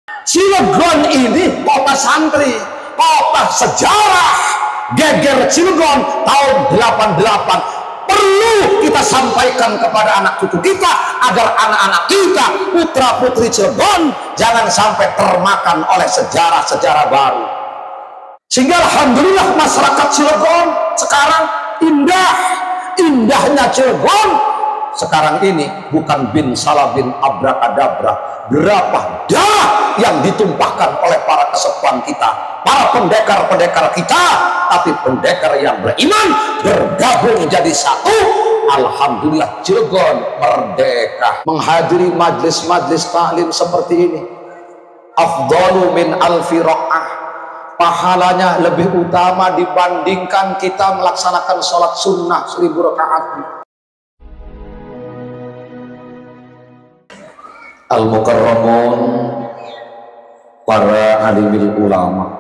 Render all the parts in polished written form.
Cilegon ini kota santri, kota sejarah, geger Cilegon tahun 88. Perlu kita sampaikan kepada anak cucu kita agar anak-anak kita, putra putri Cilegon, jangan sampai termakan oleh sejarah-sejarah baru. Sehingga alhamdulillah masyarakat Cilegon sekarang indahnya Cilegon sekarang ini bukan bin salah bin abrakadabra. Berapa dah yang ditumpahkan oleh para kesepuhan kita, para pendekar-pendekar kita, tapi pendekar yang beriman bergabung jadi satu. Alhamdulillah Cilegon merdeka. Menghadiri majlis-majlis taklim seperti ini afdalu min alfi raq'ah, pahalanya lebih utama dibandingkan kita melaksanakan sholat sunnah 1000 rakaat. Al-Mukarramun, para alimil ulama,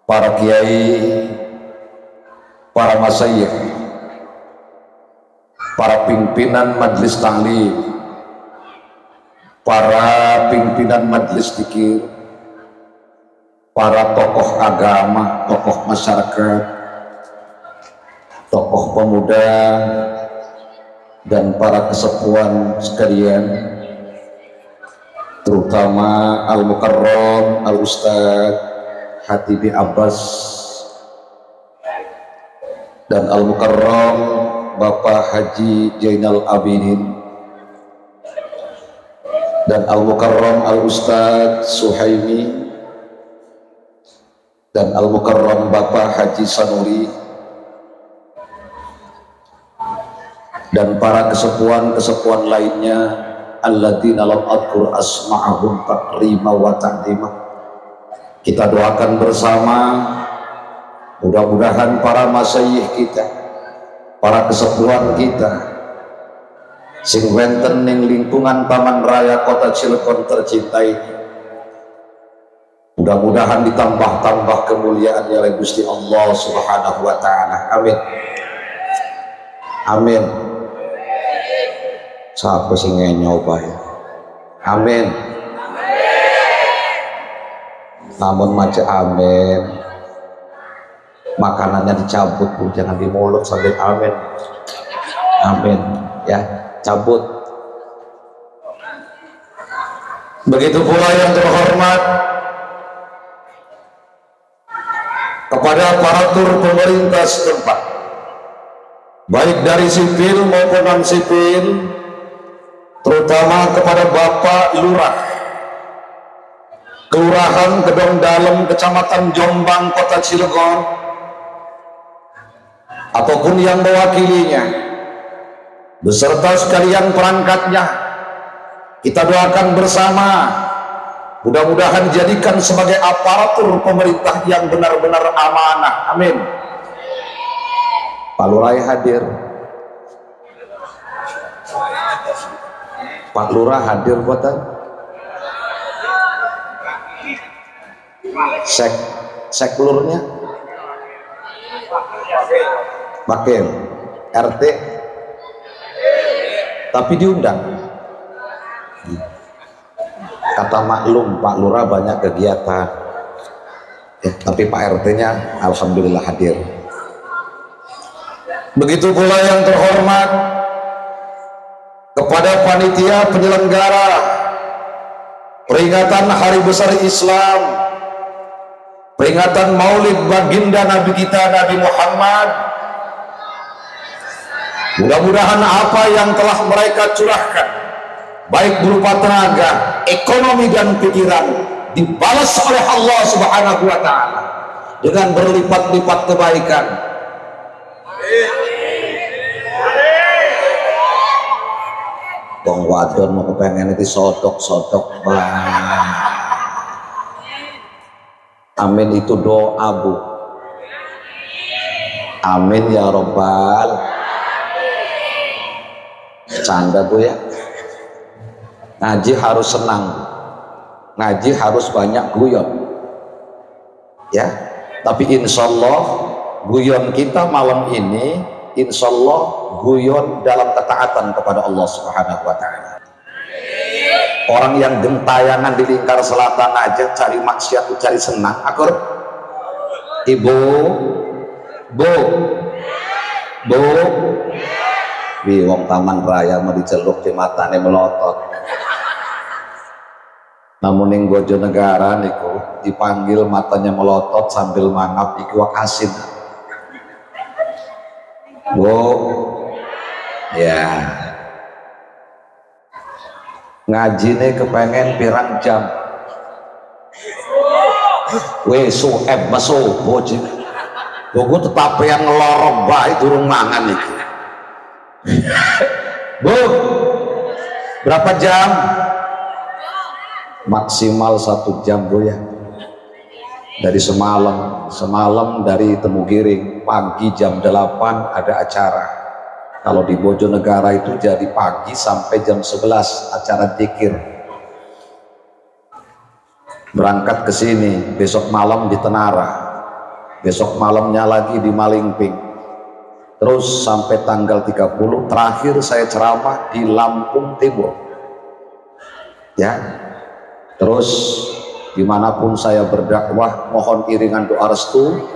para kiai, para masyayikh, para pimpinan majlis taklim, para pimpinan majlis zikir, para tokoh agama, tokoh masyarakat, tokoh pemuda, dan para kesepuhan sekalian, terutama Al-Mukarram Al-Ustadz Hatibi Abbas dan Al-Mukarram Bapak Haji Jainal Abidin dan Al-Mukarram Al-Ustadz Suhaimi dan Al-Mukarram Bapak Haji Sanuri dan para kesepuhan-kesepuhan lainnya, alladzina lam adkur asma'ahum takrima wa ta'zima. Kita doakan bersama, mudah-mudahan para masyayikh kita, para kesepuhan kita sing wenten ning lingkungan Taman Raya Kota Cilegon tercinta ini, mudah-mudahan ditambah-tambah kemuliaan oleh Gusti Allah Subhanahu wa taala. Amin. Amin. Siapa sih nyoba ya? Amin. Namun maca amin, makanannya dicabut Bu, jangan di mulut sambil amin. Amin ya, cabut. Begitu pula yang terhormat kepada aparatur pemerintah setempat, baik dari sipil maupun non sipil, terutama kepada Bapak Lurah Kelurahan Gedong Dalem, Kecamatan Jombang, Kota Cilegon, ataupun yang mewakilinya beserta sekalian perangkatnya, kita doakan bersama, mudah-mudahan dijadikan sebagai aparatur pemerintah yang benar-benar amanah. Amin. Pak Lurah hadir, Pak Lurah hadir buatan sek lurnya Bakil RT tapi diundang, kata maklum Pak Lurah banyak kegiatan tapi Pak RT nya alhamdulillah hadir. Begitu pula yang terhormat kepada panitia penyelenggara peringatan Hari Besar Islam, peringatan Maulid Baginda Nabi kita Nabi Muhammad. Mudah-mudahan apa yang telah mereka curahkan, baik berupa tenaga, ekonomi dan pikiran, dibalas oleh Allah Subhanahu wa taala dengan berlipat-lipat kebaikan. Wong wadon mau kepengen itu sodok-sodok banget. Amin itu doa Bu. Amin ya robbal. Canda Bu ya. Ngaji harus senang, ngaji harus banyak guyon ya. Tapi insya Allah guyon kita malam ini, insya Allah guyon dalam ketaatan kepada Allah Subhanahu wa ta'ala. Orang yang gentayangan di lingkar selatan aja cari maksiat, cari senang. Akur, ibu, bu, wong Taman Raya mau diceluk di matane melotot. Namun ning Bojonegara niku dipanggil matanya melotot sambil mangap iku wakasin. Bu, ya. Ngaji nih kepengen pirang jam. Sueb masuk bojing. Gue tetap yang ngelorok baik durung mangan nih. Bu, berapa jam? Maksimal 1 jam bu ya. Dari semalam dari Temugiring pagi jam 8 ada acara. Kalau di Bojonegara itu jadi pagi sampai jam 11 acara dzikir. Berangkat ke sini, besok malam di Tenara, besok malamnya lagi di Malingping, terus sampai tanggal 30 terakhir saya ceramah di Lampung Timur. Ya, terus dimanapun saya berdakwah mohon iringan doa restu.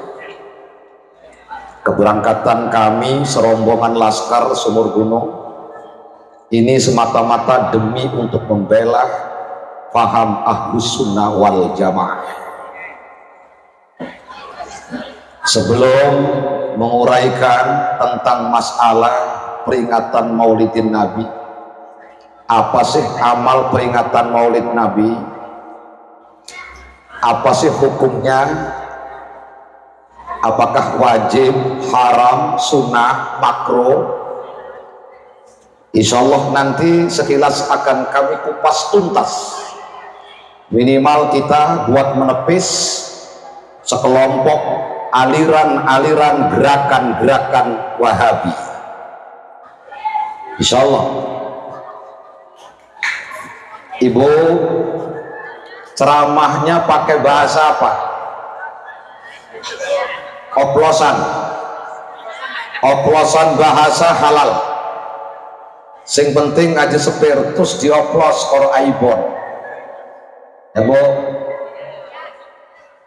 Keberangkatan kami serombongan Laskar Sumur Gunung ini semata-mata demi untuk membela paham Ahlus Sunnah wal Jamaah. Sebelum menguraikan tentang masalah peringatan Maulidin Nabi, apa sih amal peringatan Maulid Nabi? Apa sih hukumnya? Apakah wajib, haram, sunnah, makruh? Insya Allah nanti sekilas akan kami kupas tuntas. Minimal kita buat menepis sekelompok aliran-aliran gerakan-gerakan Wahabi. Insya Allah. Ibu ceramahnya pakai bahasa apa? Oplosan bahasa halal. Sing penting aja sepir terus dioplos kor aibon. Ya bu,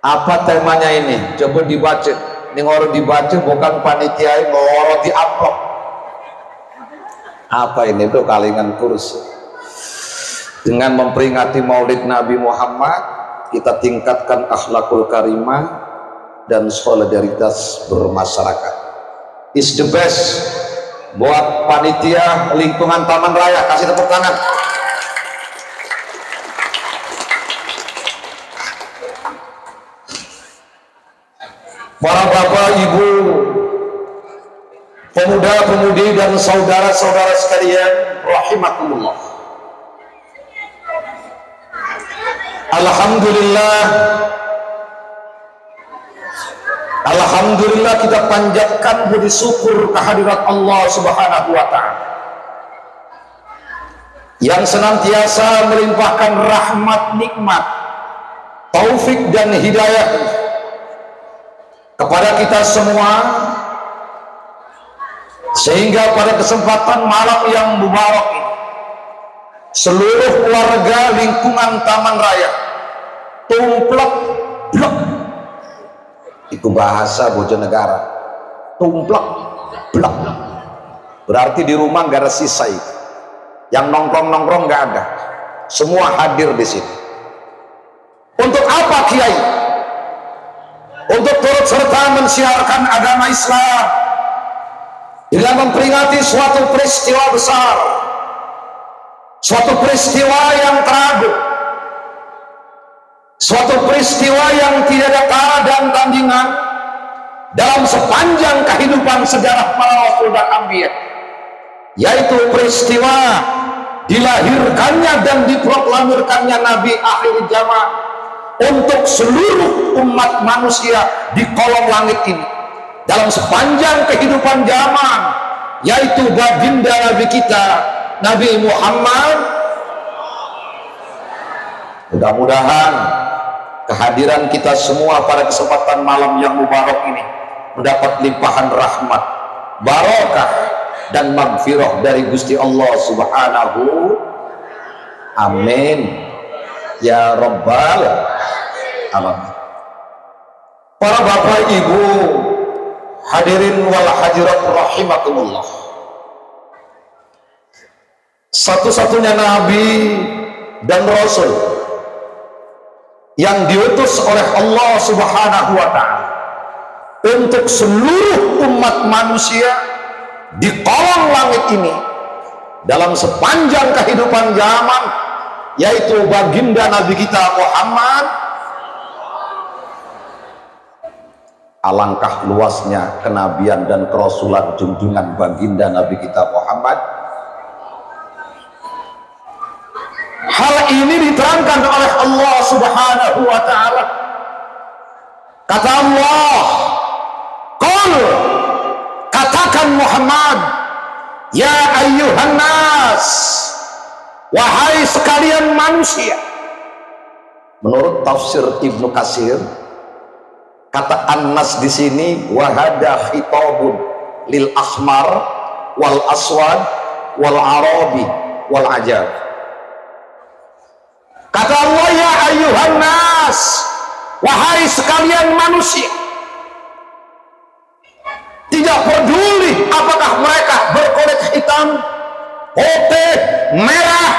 apa temanya ini? Coba dibaca. Ini orang dibaca bukan panitia, orang diamplop. Apa ini tuh kalingan kurus. Dengan memperingati Maulid Nabi Muhammad, kita tingkatkan akhlakul karimah dan solidaritas bermasyarakat. Is the best buat panitia lingkungan Taman Raya, kasih tepuk tangan. Para bapak, ibu, pemuda-pemudi dan saudara-saudara sekalian, rahimakumullah. Alhamdulillah kita panjatkan puji syukur kehadirat Allah Subhanahu wa Ta'ala yang senantiasa melimpahkan rahmat, nikmat, taufik dan hidayah kepada kita semua, sehingga pada kesempatan malam yang mubarak ini seluruh warga lingkungan Taman Raya tumplek blek. Itu bahasa Bojonegara, tumplek blek, berarti di rumah gak ada sisa itu. Yang nongkrong-nongkrong gak ada, semua hadir di sini. Untuk apa Kiai? Untuk turut serta mensiarkan agama Islam dengan memperingati suatu peristiwa besar, suatu peristiwa yang teragung, suatu peristiwa yang tidak ada tara dan tandingan dalam sepanjang kehidupan sejarah para rasul dan anbiya, yaitu peristiwa dilahirkannya dan diproklamirkannya Nabi akhir zaman untuk seluruh umat manusia di kolong langit ini dalam sepanjang kehidupan zaman, yaitu baginda Nabi kita Nabi Muhammad. Mudah-mudahan kehadiran kita semua pada kesempatan malam yang mubarak ini mendapat limpahan rahmat, barakah dan magfirah dari Gusti Allah Subhanahu. Amin ya Rabbal alamin. Para bapak ibu hadirin wal hadirat rahimakumullah, satu-satunya nabi dan rasul yang diutus oleh Allah Subhanahu wa ta'ala untuk seluruh umat manusia di kolong langit ini dalam sepanjang kehidupan zaman, yaitu baginda Nabi kita Muhammad. Alangkah luasnya kenabian dan kerasulan junjungan baginda Nabi kita Muhammad. Hal ini diterangkan oleh Allah Subhanahu wa ta'ala. Kata Allah, qul, katakan Muhammad, ya ayyuhan nas, wahai sekalian manusia. Menurut tafsir Ibnu Katsir, kata an-nas di sini wahada khitabun lil ahmar wal aswad wal arabi wal ajab. Kata Allah, ya ayyuhan nas, wahai sekalian manusia. Tidak peduli apakah mereka berkulit hitam, putih, merah,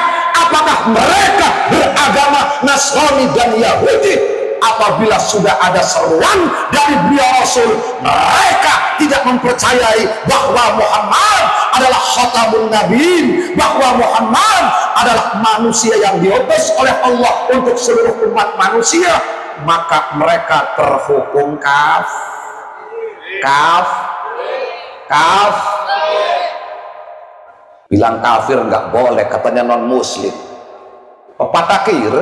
apakah mereka beragama Nasrani dan Yahudi. Apabila sudah ada seruan dari beliau Rasul, mereka tidak mempercayai bahwa Muhammad adalah khatamun nabiin, bahwa Muhammad adalah manusia yang diutus oleh Allah untuk seluruh umat manusia, maka mereka terhukum bilang kafir nggak boleh, katanya non muslim. Pepatah kir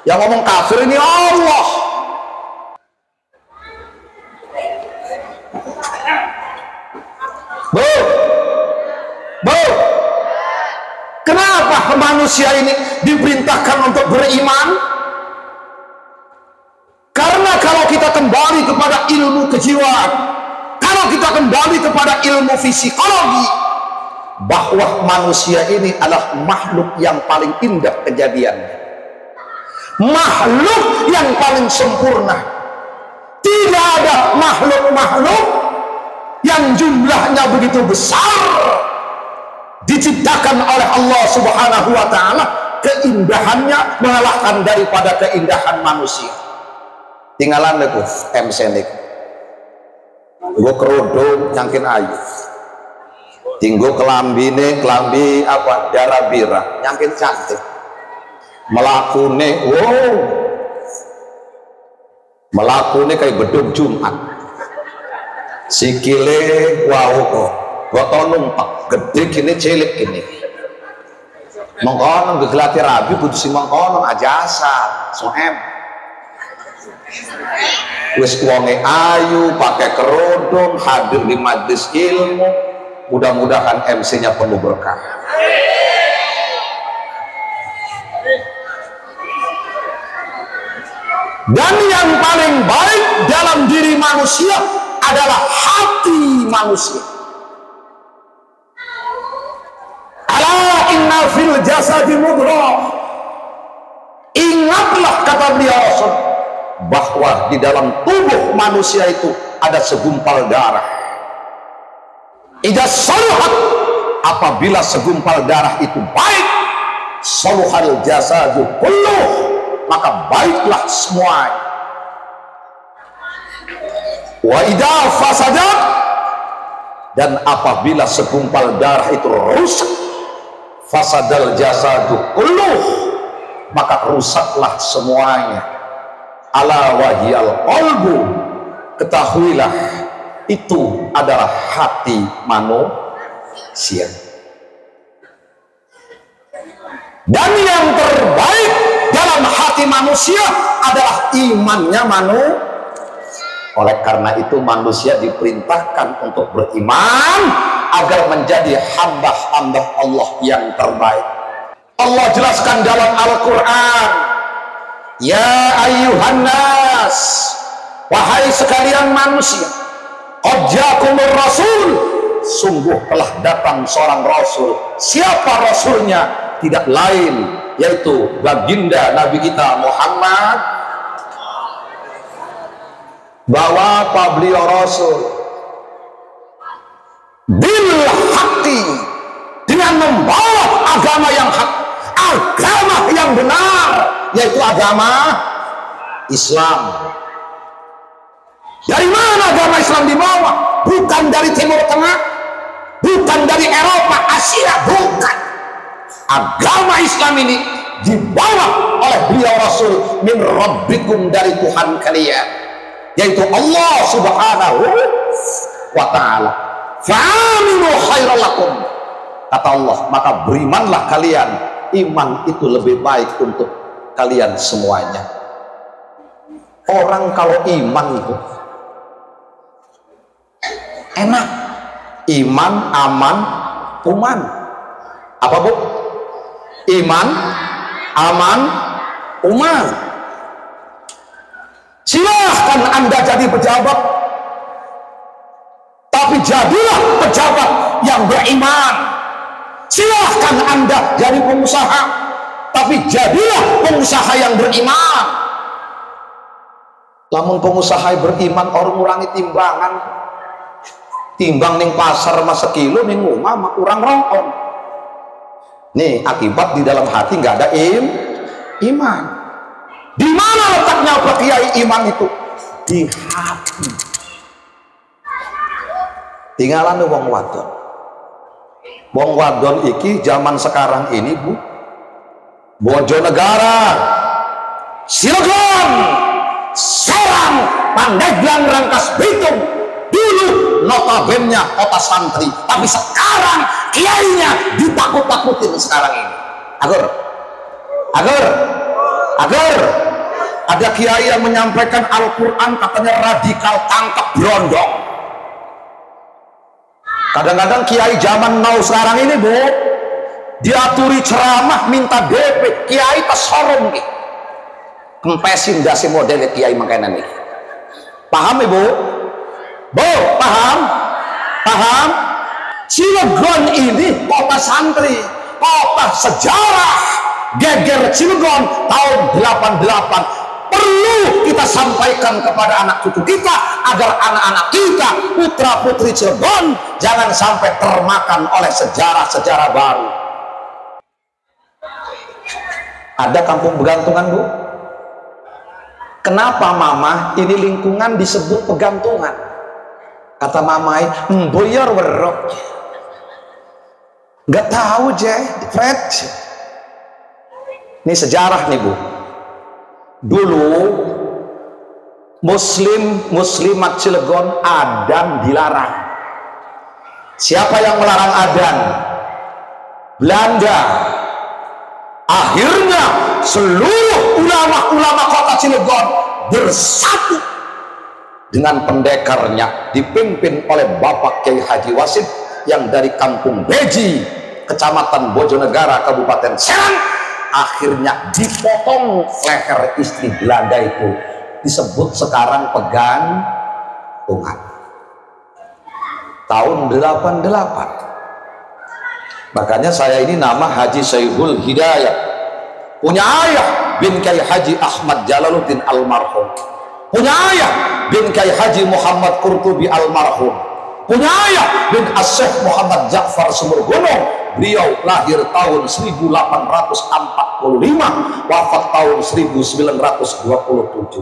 yang ngomong kafir ini Allah. Bu, kenapa manusia ini diperintahkan untuk beriman? Karena kalau kita kembali kepada ilmu kejiwaan, kalau kita kembali kepada ilmu psikologi, bahwa manusia ini adalah makhluk yang paling indah kejadiannya, makhluk yang paling sempurna. Tidak ada makhluk-makhluk yang jumlahnya begitu besar diciptakan oleh Allah Subhanahu wa ta'ala, keindahannya mengalahkan daripada keindahan manusia. Tinggalan aku MC nih, gue kerudung nyangkin ayu, tinggu kelambi apa darah birah nyangkin cantik, melakune kayak beduk Jumat, sikile kok botol numpak gede gini cilik gini, mengkonon gegelati rabi kudu si mengkonon ajasan soem wis wonge ayu pakai kerudung hadir di majlis ilmu, mudah-mudahan MC-nya penuh berkah. Dan yang paling baik dalam diri manusia adalah hati manusia. Ala inna fil jasadi mudghah. Ingatlah, kata beliau Rasul, bahwa di dalam tubuh manusia itu ada segumpal darah. Idza saluhat, apabila segumpal darah itu baik, saluhal jasadu kulluh, maka baiklah semuanya. Wa idza fasadat, dan apabila segumpal darah itu rusak, fasadal jasadu kulluh, maka rusaklah semuanya. Ala wahiyal qalbu, ketahuilah itu adalah hati manusia. Dan yang terbaik dalam hati manusia adalah imannya manusia. Oleh karena itu manusia diperintahkan untuk beriman agar menjadi hamba-hamba Allah yang terbaik. Allah jelaskan dalam Al-Quran, ya ayyuhan nas, wahai sekalian manusia, qad ja'akumur rasul, sungguh telah datang seorang rasul. Siapa rasulnya? tidak lain yaitu baginda Nabi kita Muhammad, bahwa beliau Rasul bil haqqi, dengan membawa agama yang hak, agama yang benar, yaitu agama Islam. Dari mana agama Islam dibawa? Bukan dari Timur Tengah, bukan dari Eropa, Asia, bukan. Agama Islam ini dibawa oleh beliau Rasul min rabbikum, dari Tuhan kalian, yaitu Allah Subhanahu wa ta'ala. Fa'aminu khairal lakum, kata Allah, maka berimanlah kalian, iman itu lebih baik untuk kalian semuanya. Orang kalau iman itu enak, iman, aman, uman. Apa bu? Iman, aman, uman. Silahkan Anda jadi pejabat, tapi jadilah pejabat yang beriman. Silahkan Anda jadi pengusaha, tapi jadilah pengusaha yang beriman. Lamun pengusaha beriman, orang ngurangi timbangan, timbang ning pasar mas sekilo, ning rumah mah kurang rongkon. Nih akibat di dalam hati nggak ada iman. Di mana letaknya Pak Kiai iman itu? Di hati. Tinggalan wong wadon. Wong wadon iki zaman sekarang ini bu, Bojonegara, Cilegon, Serang, Pandeglang, Rangkas Bitung, dulu notabene kota santri, tapi sekarang kiainya ditakut-takutin sekarang ini. Agar ada kiai yang menyampaikan Al-Quran katanya radikal, tangkap berondong. Kadang-kadang kiai zaman now sekarang ini bu, diaturi ceramah minta DP, kiai pas sorong gitu, kempesin dasi model kiai makanan ini. Paham ibu? Bu, paham? Cilegon ini kota santri, kota sejarah, geger Cilegon tahun 88. Perlu kita sampaikan kepada anak cucu kita, agar anak-anak kita, putra putri Cilegon, jangan sampai termakan oleh sejarah-sejarah baru. Ada kampung pegantungan bu? Kenapa mama ini lingkungan disebut pegantungan? Kata mamai, boyor werok. Gak tahu Fred. Ini sejarah nih bu. Dulu muslimat Cilegon adzan dilarang. Siapa yang melarang adzan? Belanda. Akhirnya seluruh ulama-ulama kota Cilegon bersatu dengan pendekarnya dipimpin oleh Bapak Kiai Haji Wasid yang dari Kampung Beji, Kecamatan Bojonegara, Kabupaten Serang. Akhirnya dipotong leher istri Belanda itu, disebut sekarang pegantungan. Tahun 88. Makanya saya ini nama Haji Syaihul Hidayat, punya ayah bin Kiai Haji Ahmad Jalaluddin almarhum, punya ayah bin Kiai Haji Muhammad Qurtubi almarhum, punya ayah bin As-Syekh Muhammad Ja'far Sumurgunung. Beliau lahir tahun 1845, wafat tahun 1927.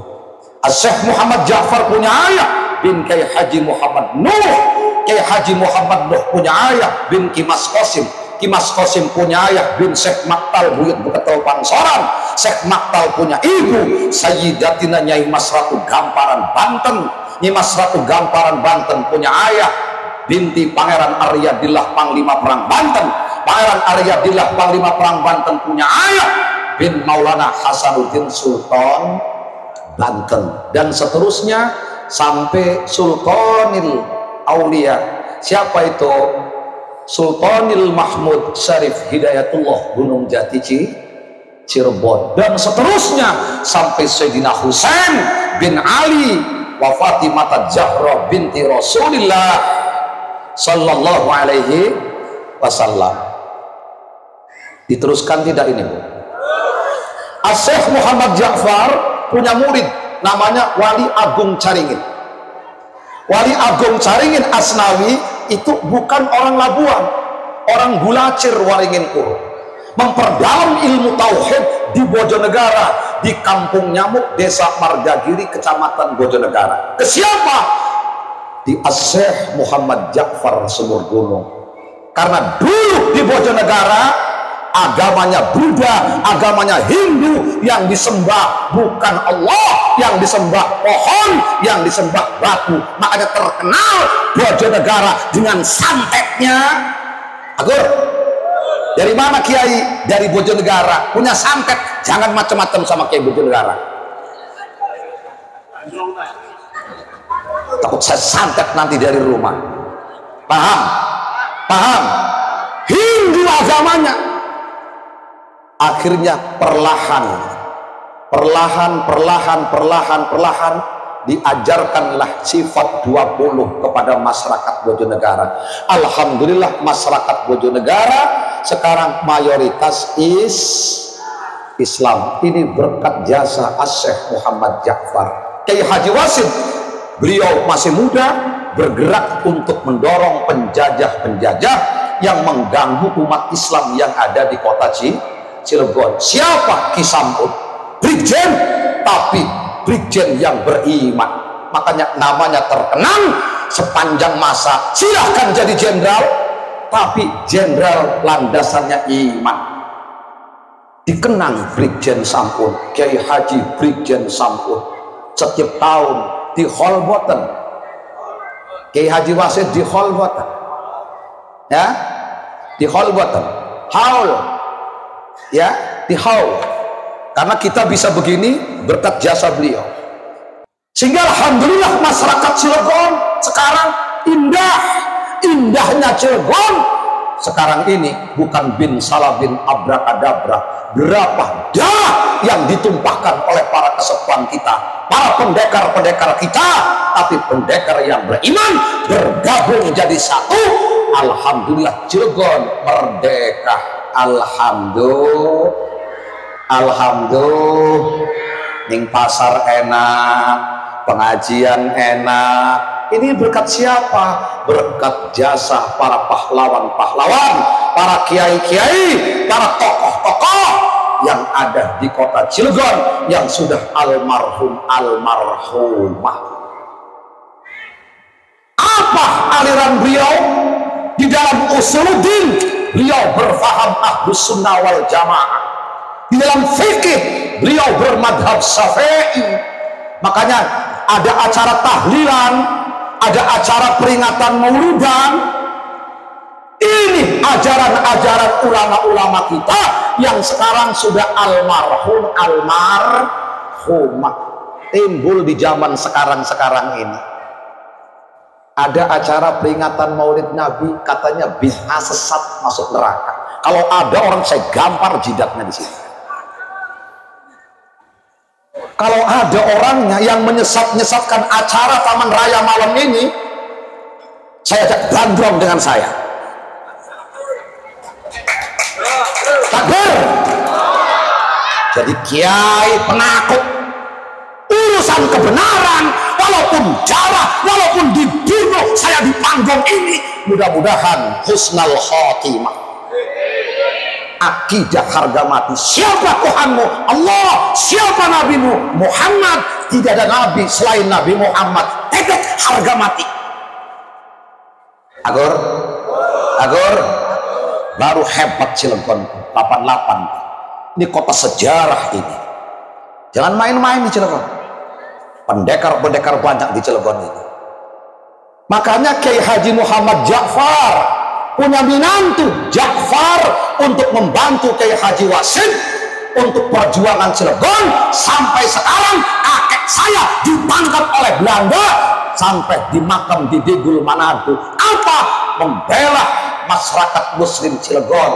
As-Syekh Muhammad Ja'far punya ayah bin Kiai Haji Muhammad Nuh, Kiai Haji Muhammad Nuh punya ayah bin Kimas Qasim, Kimas Qasim punya ayah bin Syekh Maktal Buyut Beketel Pangsoran, Syekh Maktal punya ibu Sayyidatina Nyai Mas Ratu Gamparan Banten, Nyai Mas Ratu Gamparan Banten punya ayah binti Pangeran Aryadillah Panglima Perang Banten, Pangeran Aryadillah Panglima Perang Banten punya ayah bin Maulana Hasanuddin Sultan Banten, dan seterusnya sampai Sultanil Aulia. Siapa itu? Sultanil Mahmud Syarif Hidayatullah Gunung Jati Cirebon, dan seterusnya sampai Sayyidina Husain bin Ali wa Fatimah Zahra binti Rasulillah sallallahu alaihi wasallam. Diteruskan tidak ini, Bu? Syekh Muhammad Ja'far punya murid namanya Wali Agung Caringin. Wali Agung Caringin Asnawi itu bukan orang Labuan, orang Bulacir Waringin Kur. Memperdalam ilmu tauhid di Bojonegara, di Kampung Nyamuk, Desa Margagiri, Kecamatan Bojonegara. Ke siapa? Di Syekh Muhammad Ja'far Sumurgunung. Karena dulu di Bojonegara agamanya Buddha, agamanya Hindu, yang disembah bukan Allah, yang disembah pohon, yang disembah batu. Makanya terkenal Bojonegara dengan santetnya. Agur, dari mana Kiai? Dari Bojonegara, punya santet. Jangan macam-macam sama Kiai Bojonegara. Takut saya santet nanti dari rumah. Paham? Paham? Hindu agamanya. Akhirnya perlahan diajarkanlah sifat 20 kepada masyarakat Bojonegara. Alhamdulillah masyarakat Bojonegara sekarang mayoritas Islam. Ini berkat jasa Syekh Muhammad Ja'far. Kiai Haji Wasid, beliau masih muda, bergerak untuk mendorong penjajah-penjajah yang mengganggu umat Islam yang ada di kota Cilegon. Siapa? Ki Samud, Brigjen, tapi Brigjen yang beriman. Makanya namanya terkenal sepanjang masa. Silahkan jadi jenderal, tapi jenderal landasannya iman. Dikenang Brigjen Samud, Kiai Haji Brigjen Samud. Setiap tahun di Holboten, Kiai Haji Wasid di Holboten, ya, di Holboten, haul, ya, di haul. Karena kita bisa begini berkat jasa beliau. Sehingga alhamdulillah masyarakat Cilegon sekarang indah. Indahnya Cilegon sekarang ini bukan bin salah bin abrakadabra. Berapa dah yang ditumpahkan oleh para kesepuhan kita, para pendekar-pendekar kita, tapi pendekar yang beriman bergabung jadi satu. Alhamdulillah Cilegon merdeka. Alhamdulillah, ning pasar enak, pengajian enak. Ini berkat siapa? Berkat jasa para pahlawan-pahlawan, para kiai-kiai, para tokoh-tokoh yang ada di kota Cilegon yang sudah almarhumah. Apa aliran beliau? Di dalam usuluddin beliau berfaham Ahlus Sunnah wal Jamaah. Di dalam fikih beliau bermadhab Syafi'i. Makanya ada acara tahlilan, ada acara peringatan Maulidan. Ini ajaran-ajaran ulama-ulama kita yang sekarang sudah almarhumah, timbul di zaman sekarang ini. Ada acara peringatan Maulid Nabi, katanya bid'ah sesat masuk neraka. Kalau ada orang, saya gampar jidatnya di sini. Kalau ada orangnya yang menyesatkan acara Taman Raya malam ini, saya ajak gandrong dengan saya. Takbir. Jadi kiai penakut urusan kebenaran, walaupun darah, walaupun dibunuh saya di panggung ini, mudah-mudahan husnul khotimah. Akidah harga mati. Siapa Tuhanmu? Allah. Siapa nabimu? Muhammad. Tidak ada nabi selain Nabi Muhammad. Tetek harga mati. Agur baru hebat Cilegon 88. Ini kota sejarah ini. Jangan main-main di Cilegon. Pendekar-pendekar banyak di Cilegon ini. Makanya Kiai Haji Muhammad Ja'far punya minantu Ja'far untuk membantu Kiai Haji Wasid untuk perjuangan Cilegon. Sampai sekarang kakek saya ditangkap oleh Belanda sampai di makam di Degul Manado. Apa? Membela masyarakat muslim Cilegon.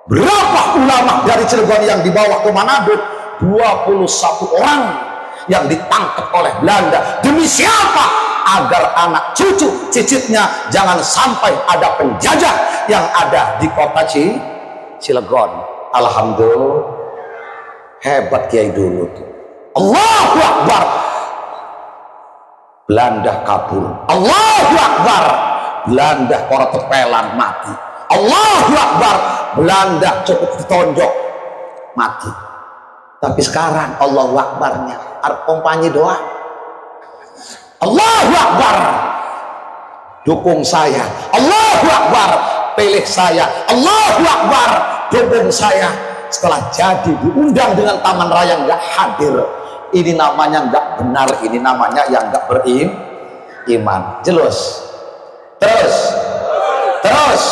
Berapa ulama dari Cilegon yang dibawa ke Manado? 21 orang yang ditangkap oleh Belanda. Demi siapa? Agar anak cucu cicitnya jangan sampai ada penjajah yang ada di kota Cilegon. Alhamdulillah, hebat kiai dulu tuh. Allahu Akbar, Belanda kabur. Allahu Akbar, Belanda kora tepelan mati. Allahu Akbar, Belanda cukup ditonjok mati. Tapi sekarang Allahu Akbarnya kompanya doang. Allahu Akbar, dukung saya. Allahu Akbar, pilih saya. Allahu Akbar, dukung saya. Setelah jadi diundang dengan Taman Raya nggak hadir. Ini namanya nggak benar. Ini namanya yang nggak beriman. Jelas. Terus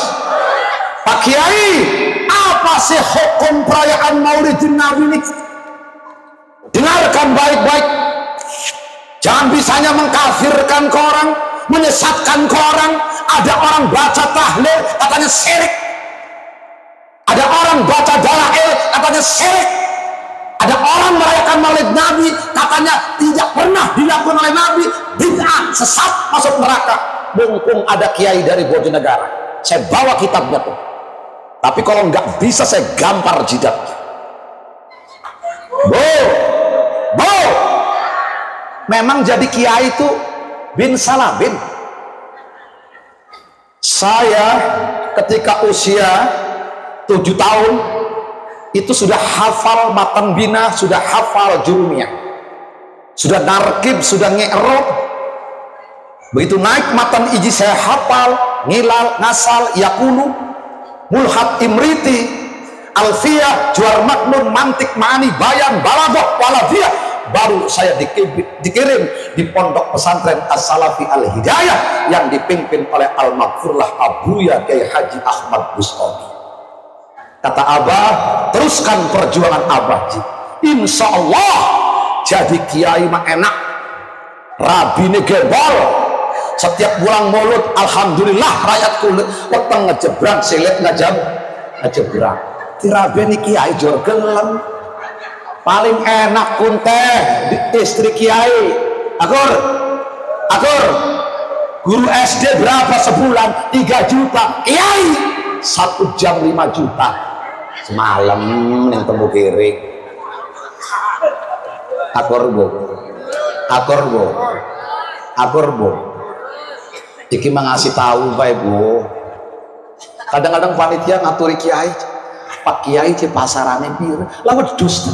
Pak Kiai, apa sih hukum perayaan Maulidin Nabi ini? Dengarkan baik-baik. Jangan bisanya mengkafirkan ke orang, menyesatkan ke orang. Ada orang baca tahlil katanya syirik, ada orang baca dalail katanya syirik, ada orang merayakan Maulid Nabi katanya tidak pernah dilakukan oleh Nabi, bid'ah, sesat, masuk neraka. Mumpung ada kiai dari Bojonegara, saya bawa kitabnya tuh. Tapi kalau nggak bisa saya gampar jidatnya. Bu, memang jadi kiai itu bin salabin. Saya ketika usia 7 tahun itu sudah hafal matan bina, sudah hafal jurumiyah, sudah narkib, sudah nge'rob. Begitu naik matan iji saya hafal, ngilal, ngasal, yakulu, mulhad, imriti, alfiyah, juar maknun, mantik, ma'ani, bayan, balaghah, walafiyah. Baru saya dikirim di pondok pesantren As-Salafi Al-Hidayah yang dipimpin oleh Al-Maghfurlah Abuya Kiai Haji Ahmad Bustami. Kata Abah, teruskan perjuangan Abah Ji. Insya Allah jadi kiai mah enak, rabine gebol. Setiap bulan Maulud, alhamdulillah rakyat kulit weteng ngejebrang silet ngejebrang. Tirabeni kiai jor gelem. Paling enak pun teh istri kiai. Akur guru SD berapa sebulan? 3 juta. Kiai 1 jam 5 juta semalam yang temu kiring. Akur bu iki mengasih tahu baik bu. Kadang-kadang panitia ngaturi kiai, Pak Kiai di pasarane biru lawan dus.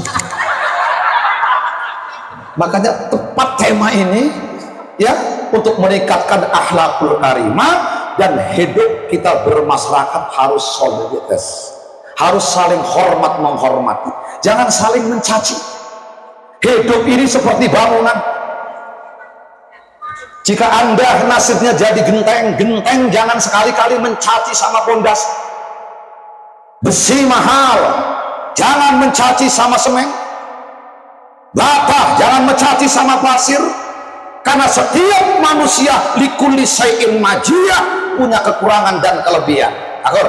Makanya tepat tema ini ya, untuk meningkatkan akhlakul karimah dan hidup kita bermasyarakat harus solidaritas, harus saling hormat menghormati, jangan saling mencaci. Hidup ini seperti bangunan. Jika Anda nasibnya jadi genteng, jangan sekali-kali mencaci sama pondasi. Besi mahal, jangan mencaci sama semen. Bata, jangan mencaci sama pasir. Karena setiap manusia likulli syai'in majiyah, punya kekurangan dan kelebihan. Akur.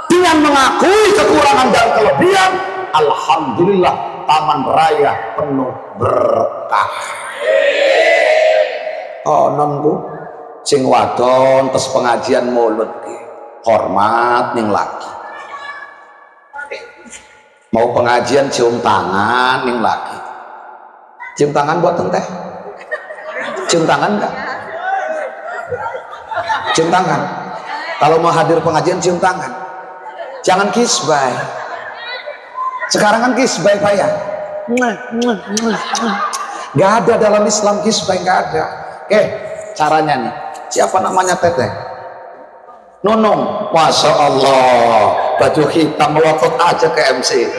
Dengan mengakui kekurangan dan kelebihan, alhamdulillah Taman Raya penuh berkah. Oh non bu, sing wadon tes pengajian maulud, hormat ning laki. Mau pengajian cium tangan ning laki. Cium tangan buat teh. Cium tangan enggak? Cium tangan. Kalau mau hadir pengajian cium tangan. Jangan kisbay. Sekarang kan kisbay Pak ya. Gak ada dalam Islam kisbay, gak ada. Oke, caranya nih. Siapa namanya teteh? Nunung, Masya Allah, baju hitam melotot aja ke MC.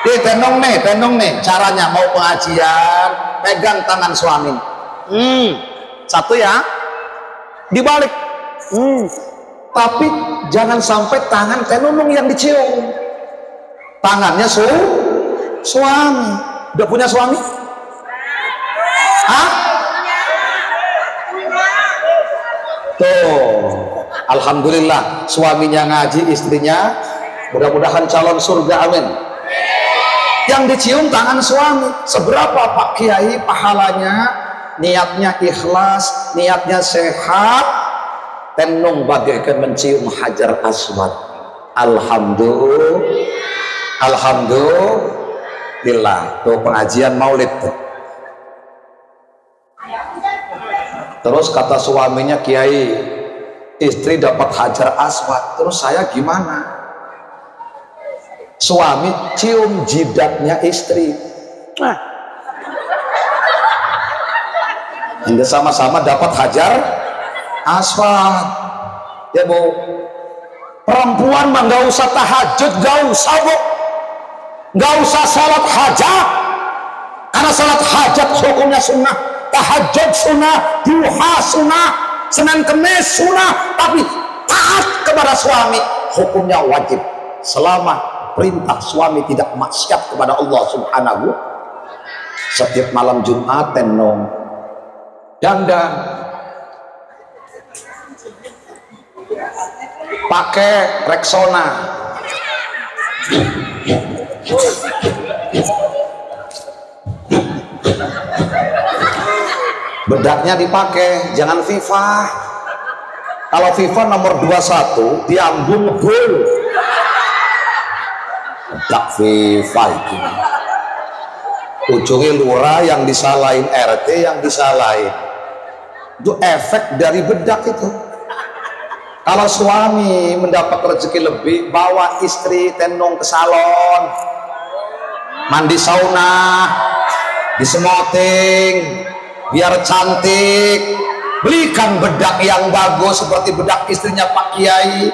Tenong nih, caranya mau pengajian, pegang tangan suami. Satu ya, dibalik. Tapi jangan sampai tangan tenunung yang dicium. Tangannya suami. Udah punya suami? Hah? Tuh. Alhamdulillah suaminya ngaji, istrinya mudah-mudahan calon surga, amin. Yang dicium tangan suami. Seberapa Pak Kiai pahalanya? Niatnya ikhlas, niatnya sehat. Tenung bagaikan mencium hajar aswad. Alhamdulillah. Tuh pengajian maulid tuh. Terus kata suaminya, Kiai, istri dapat hajar aswad, terus saya gimana? Suami cium jidatnya istri. Nah, hingga sama-sama dapat hajar aswad. Ya Bu, perempuan mah nggak usah tahajud, nggak usah Bu, nggak usah salat hajat, karena salat hajat hukumnya sunnah, tahajud sunnah, duha sunnah, Senin Kemis sunnah, tapi taat kepada suami hukumnya wajib selama perintah suami tidak maksiat kepada Allah Subhanahu. Setiap malam Jumat tenong dandan, pakai Rexona, bedaknya dipakai, jangan FIFA. Kalau FIFA nomor 21 diambung ngebul. Bedak FIFA itu ujungnya lurah yang disalahin, RT yang disalahin. Itu efek dari bedak itu. Kalau suami mendapat rezeki lebih, bawa istri tenong ke salon, mandi sauna, disemoting biar cantik, belikan bedak yang bagus seperti bedak istrinya Pak Kiai.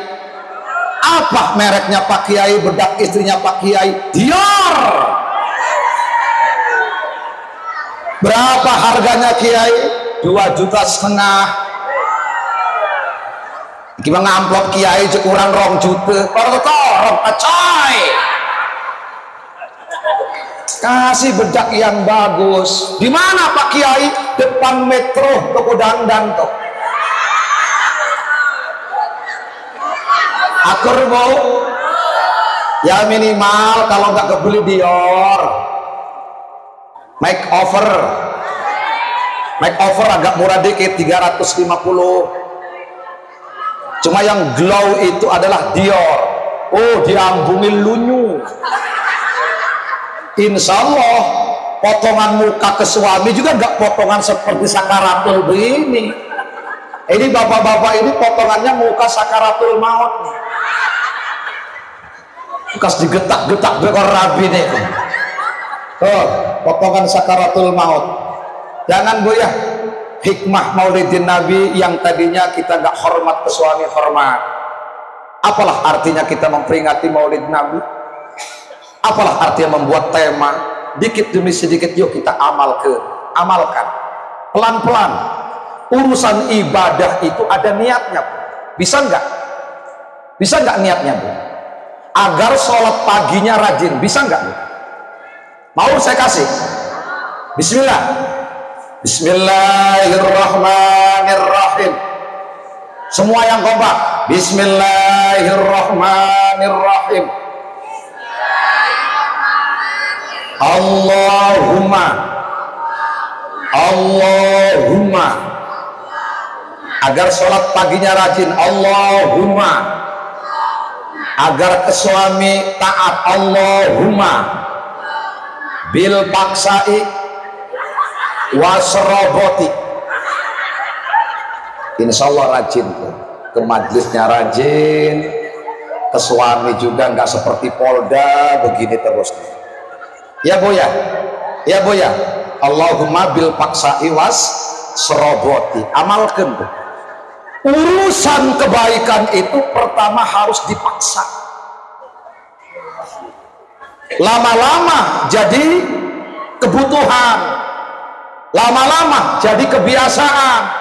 Apa mereknya Pak Kiai, bedak istrinya Pak Kiai? Dior. Berapa harganya Kiai? 2,5 juta. Gimana amplop Kiai kurang 2 juta? Orang acai. Kasih bedak yang bagus. Di mana Pak Kiai? Depan Metro, toko dandan tuh. Akur mau? Ya minimal kalau nggak kebeli Dior. Makeover agak murah dikit, 350. Cuma yang glow itu adalah Dior. Oh, diambungin lunyu. Insya Allah potongan muka ke suami juga nggak potongan seperti sakaratul begini. Ini bapak-bapak ini potongannya muka sakaratul maut nih. Bekas digetak-getak bekor rabi nih. Oh, potongan sakaratul maut. Jangan Bu ya, hikmah maulidin Nabi yang tadinya kita nggak hormat ke suami, hormat. Apalah artinya kita memperingati maulid Nabi? Apalah artinya membuat tema? Dikit demi sedikit yuk kita amalkan. Pelan-pelan. Urusan ibadah itu ada niatnya. Bisa nggak? Bisa nggak niatnya Bu? Agar sholat paginya rajin, bisa nggak Bu? Mau saya kasih? Bismillah. Bismillahirrahmanirrahim. Semua yang kompak. Bismillahirrahmanirrahim. Allahumma agar sholat paginya rajin. Allahumma agar ke suami taat. Allahumma bil paksai wasroboti. Insya Allah rajin ke majlisnya, rajin ke suami juga, nggak seperti Polda begini terus. Ya Bu ya, ya Bu ya. Allahumma bil paksai wasroboti. Amalkan tuh. Urusan kebaikan itu pertama harus dipaksa. Lama-lama jadi kebutuhan, lama-lama jadi kebiasaan.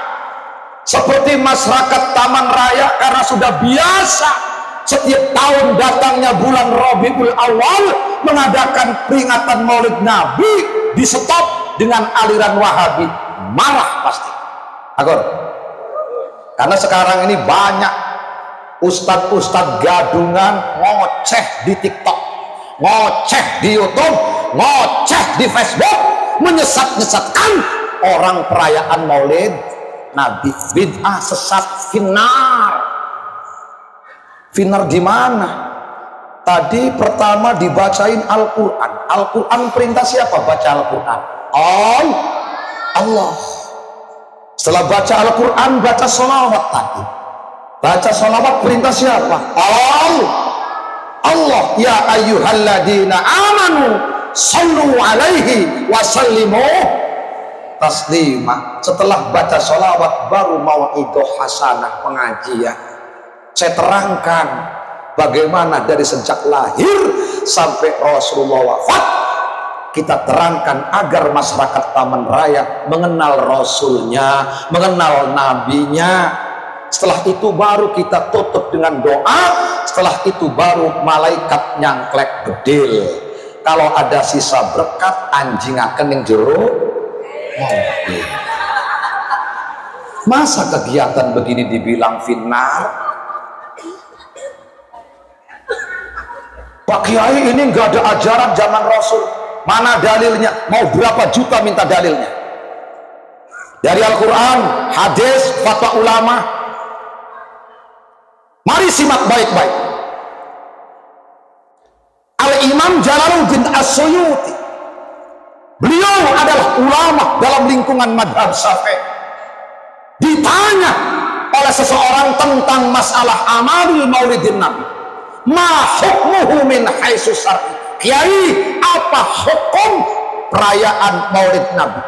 Seperti masyarakat Taman Raya, karena sudah biasa setiap tahun datangnya bulan Rabiul Awal mengadakan peringatan Maulid Nabi, di stop dengan aliran Wahabi. Marah pasti. Agor. Karena sekarang ini banyak ustadz-ustadz gadungan ngoceh di TikTok, ngoceh di YouTube, ngoceh di Facebook, menyesat-nyesatkan orang perayaan Maulid Nabi. Bid'ah, sesat, finar. Finar di mana? Tadi pertama dibacain Al-Quran. Al-Quran perintah siapa baca Al-Quran? Allah. Setelah baca Al-Quran, baca sholawat tadi. Baca sholawat perintah siapa? Allah. Ya ayyuhalladzina amanu sallu alaihi wa sallimu taslima. Setelah baca sholawat baru mau'idhah hasanah, pengajian. Saya terangkan bagaimana dari sejak lahir sampai Rasulullah wafat, kita terangkan agar masyarakat Taman Raya mengenal Rasulnya, mengenal Nabinya. Setelah itu baru kita tutup dengan doa. Setelah itu baru malaikat nyangklek bedil. Kalau ada sisa berkat, anjing akan yang jeruk mobil. Masa kegiatan begini dibilang finnar? Pak Kiai, ini nggak ada ajaran zaman Rasul. Mana dalilnya? Mau berapa juta minta dalilnya? Dari Al-Quran, hadis, fatwa ulama. Mari simak baik-baik. Al-Imam Jalaluddin As-Suyuti, beliau adalah ulama dalam lingkungan madhab Syafi'i. Ditanya oleh seseorang tentang masalah amalul maulidin Nabi, ma hukmuhu min haitsu syar'i. Kiai, apa hukum perayaan maulid Nabi?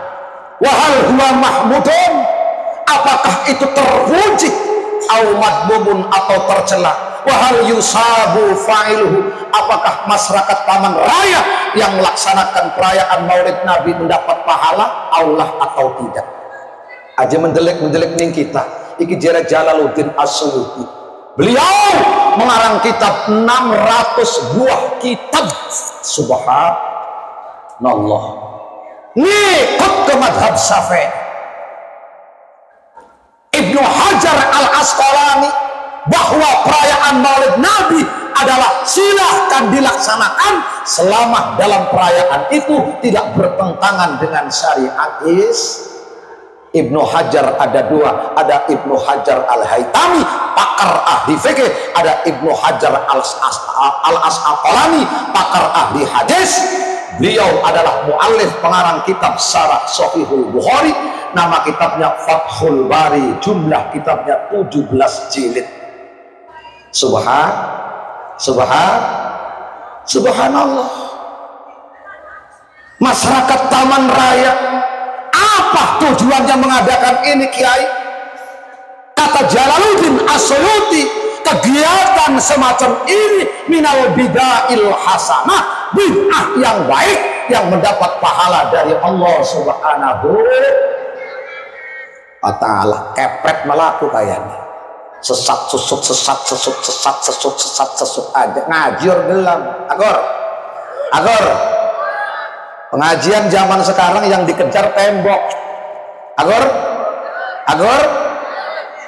Wa hal huwa mahmudun? Apakah itu terpuji? Au madmumun, atau tercela? Wa hal yusabu fa'iluhu? Apakah masyarakat Taman Raya yang melaksanakan perayaan maulid Nabi mendapat pahala Allah atau tidak? Aja mendelek ning kita. Iki jere Jalaluddin As-Suyuti. Beliau mengarang kitab 600 buah kitab. Subhanallah. Ngikut ke madhab Syafi'i. Ibnu Hajar Al-Asqalani bahwa perayaan maulid Nabi adalah silahkan dilaksanakan selama dalam perayaan itu tidak bertentangan dengan syariat Ibnu Hajar ada dua, ada Ibnu Hajar Al-Haytami, pakar ahli fikih, ada Ibnu Hajar Al-Asqalani, pakar ahli hadis. Beliau adalah muallif pengarang kitab Syarah Shahihul Bukhari, nama kitabnya Fathul Bari, jumlah kitabnya 17 jilid. Subhanallah. Masyarakat Taman Raya, apa tujuannya mengadakan ini, Kiai? Kata Jalaluddin As-Suyuti, kegiatan semacam ini minal bid'ahil hasanah, bid'ah yang baik yang mendapat pahala dari Allah Subhanahu wa ta'ala. Kepret melaku kayaknya. Sesat susuk aja ngaji gelam. Agor. Pengajian zaman sekarang yang dikejar tembok. Agor.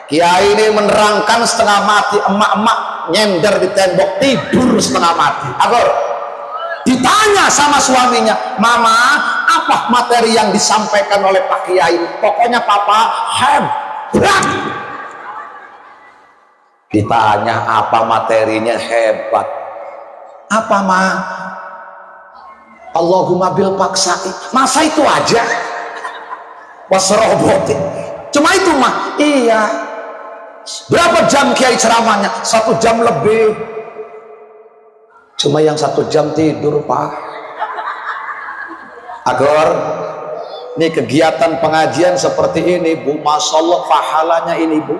Kiai ini menerangkan setengah mati, emak-emak nyender di tembok tidur setengah mati. Agor. Ditanya sama suaminya, "Mama, apa materi yang disampaikan oleh Pak Kiai?" "Pokoknya Papa hebat." Ditanya apa materinya, hebat. Apa, Ma? Allahumma bil paksai. Masa itu aja? Wasrobotin. Cuma itu, mah? Iya. Berapa jam Kiai ceramahnya? 1 jam lebih. Cuma yang 1 jam tidur, Pak. Agar ini kegiatan pengajian seperti ini, Bu, Masya Allah pahalanya ini, Bu.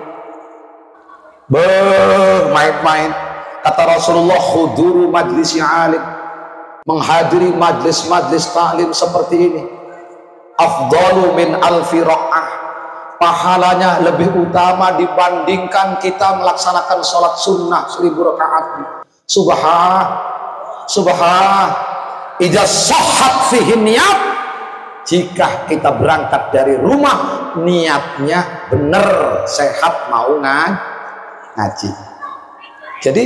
Main-main. Kata Rasulullah, khuduru majlisi alim, menghadiri majlis-majlis ta'lim seperti ini, afdalu min alfi raq'ah, pahalanya lebih utama dibandingkan kita melaksanakan sholat sunnah 1000 rakaat. Idza sahhat fihi niat, jika kita berangkat dari rumah niatnya benar, sehat, mau ngaji. Jadi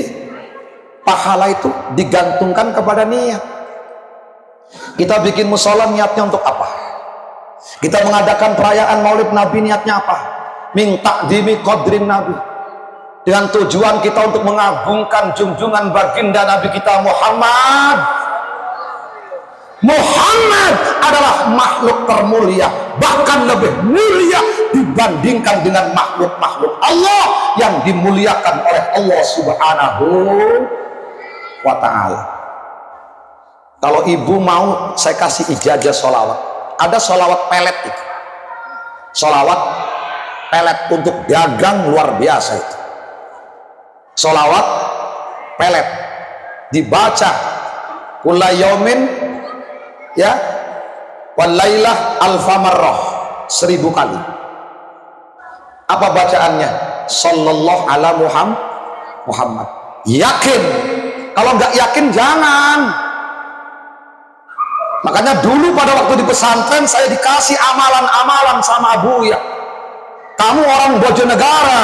pahala itu digantungkan kepada niat. Kita bikin musola niatnya untuk apa? Kita mengadakan perayaan maulid Nabi niatnya apa? Minta dimi qadrin Nabi, dengan tujuan kita untuk mengagungkan junjungan baginda Nabi kita Muhammad. Muhammad adalah makhluk termulia, bahkan lebih mulia dibandingkan dengan makhluk-makhluk Allah yang dimuliakan oleh Allah Subhanahu wa ta'ala. Kalau ibu mau, saya kasih ijazah sholawat. Ada sholawat pelet itu, sholawat pelet untuk dagang luar biasa itu. Sholawat pelet dibaca kulla yaumin ya walailah alfa marrah, 1000 kali. Apa bacaannya? Sallallahu ala Muhammad. Yakin? Kalau nggak yakin jangan. Makanya dulu pada waktu di pesantren saya dikasih amalan-amalan sama Buya. Kamu orang Bojonegara,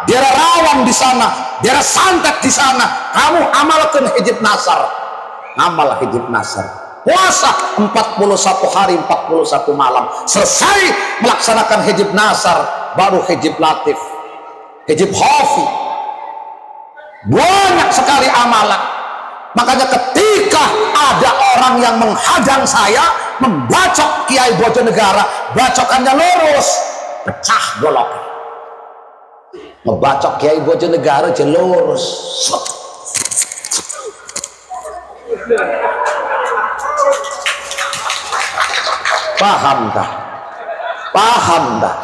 daerah rawan di sana, daerah santet di sana, kamu amalkan hijab nasar. Amal hijab nasar. Puasa 41 hari 41 malam. Selesai melaksanakan hijab nasar, baru hijab latif, hijab khafi. Banyak sekali amalan. Makanya ketika ada orang yang menghadang saya membacok Kiai Bojonegara, bacokannya lurus, pecah golok. Ngebacok Kiai Bojonegara aja lurus. Paham dah? Paham dah?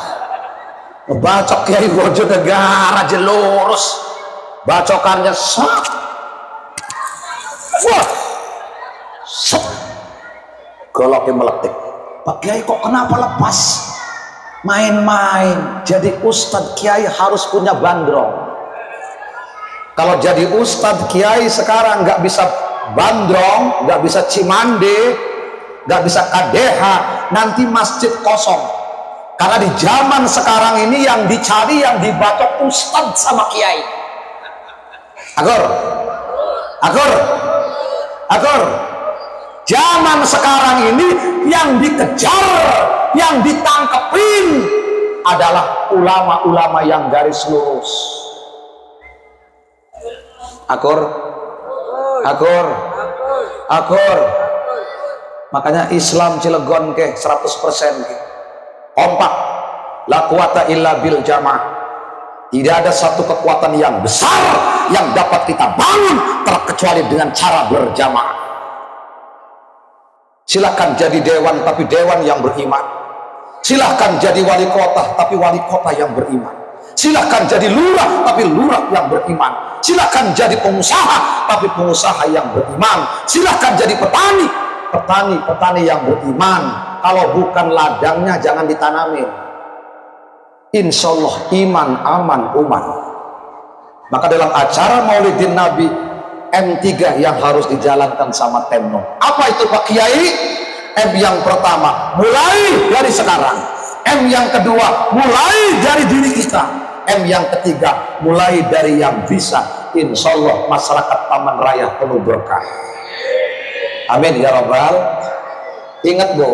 Ngebacok Kiai Bojonegara aja lurus, bacokannya sak. Wah, sep, goloknya meletik. Pak Kiai kok kenapa lepas? Main-main. Jadi Ustadz Kiai harus punya bandrong. Kalau jadi Ustadz Kiai sekarang nggak bisa bandrong, nggak bisa cimande, nggak bisa KDH, nanti masjid kosong. Karena di zaman sekarang ini yang dicari, yang dibacok Ustadz sama Kiai. Agor, agor. Agar zaman sekarang ini yang dikejar, yang ditangkepin adalah ulama-ulama yang garis lurus. Akur, akur, akur. Makanya Islam Cilegon ke 100% ke kompak. La quwata illa bil jamaah. Tidak ada satu kekuatan yang besar yang dapat kita bangun terkecuali dengan cara berjamaah. Silahkan jadi dewan, tapi dewan yang beriman. Silahkan jadi wali kota, tapi wali kota yang beriman. Silahkan jadi lurah, tapi lurah yang beriman. Silahkan jadi pengusaha, tapi pengusaha yang beriman. Silahkan jadi petani, petani yang beriman. Kalau bukan ladangnya jangan ditanamin. Insya Allah iman aman uman. Maka dalam acara Maulidin Nabi, M3 yang harus dijalankan sama Temno. Apa itu Pak Kiai? M yang pertama, mulai dari sekarang. M yang kedua, mulai dari diri kita. M yang ketiga, mulai dari yang bisa. Insya Allah masyarakat Taman Raya penuh berkah. Amin ya Rabbal. Ingat Bu,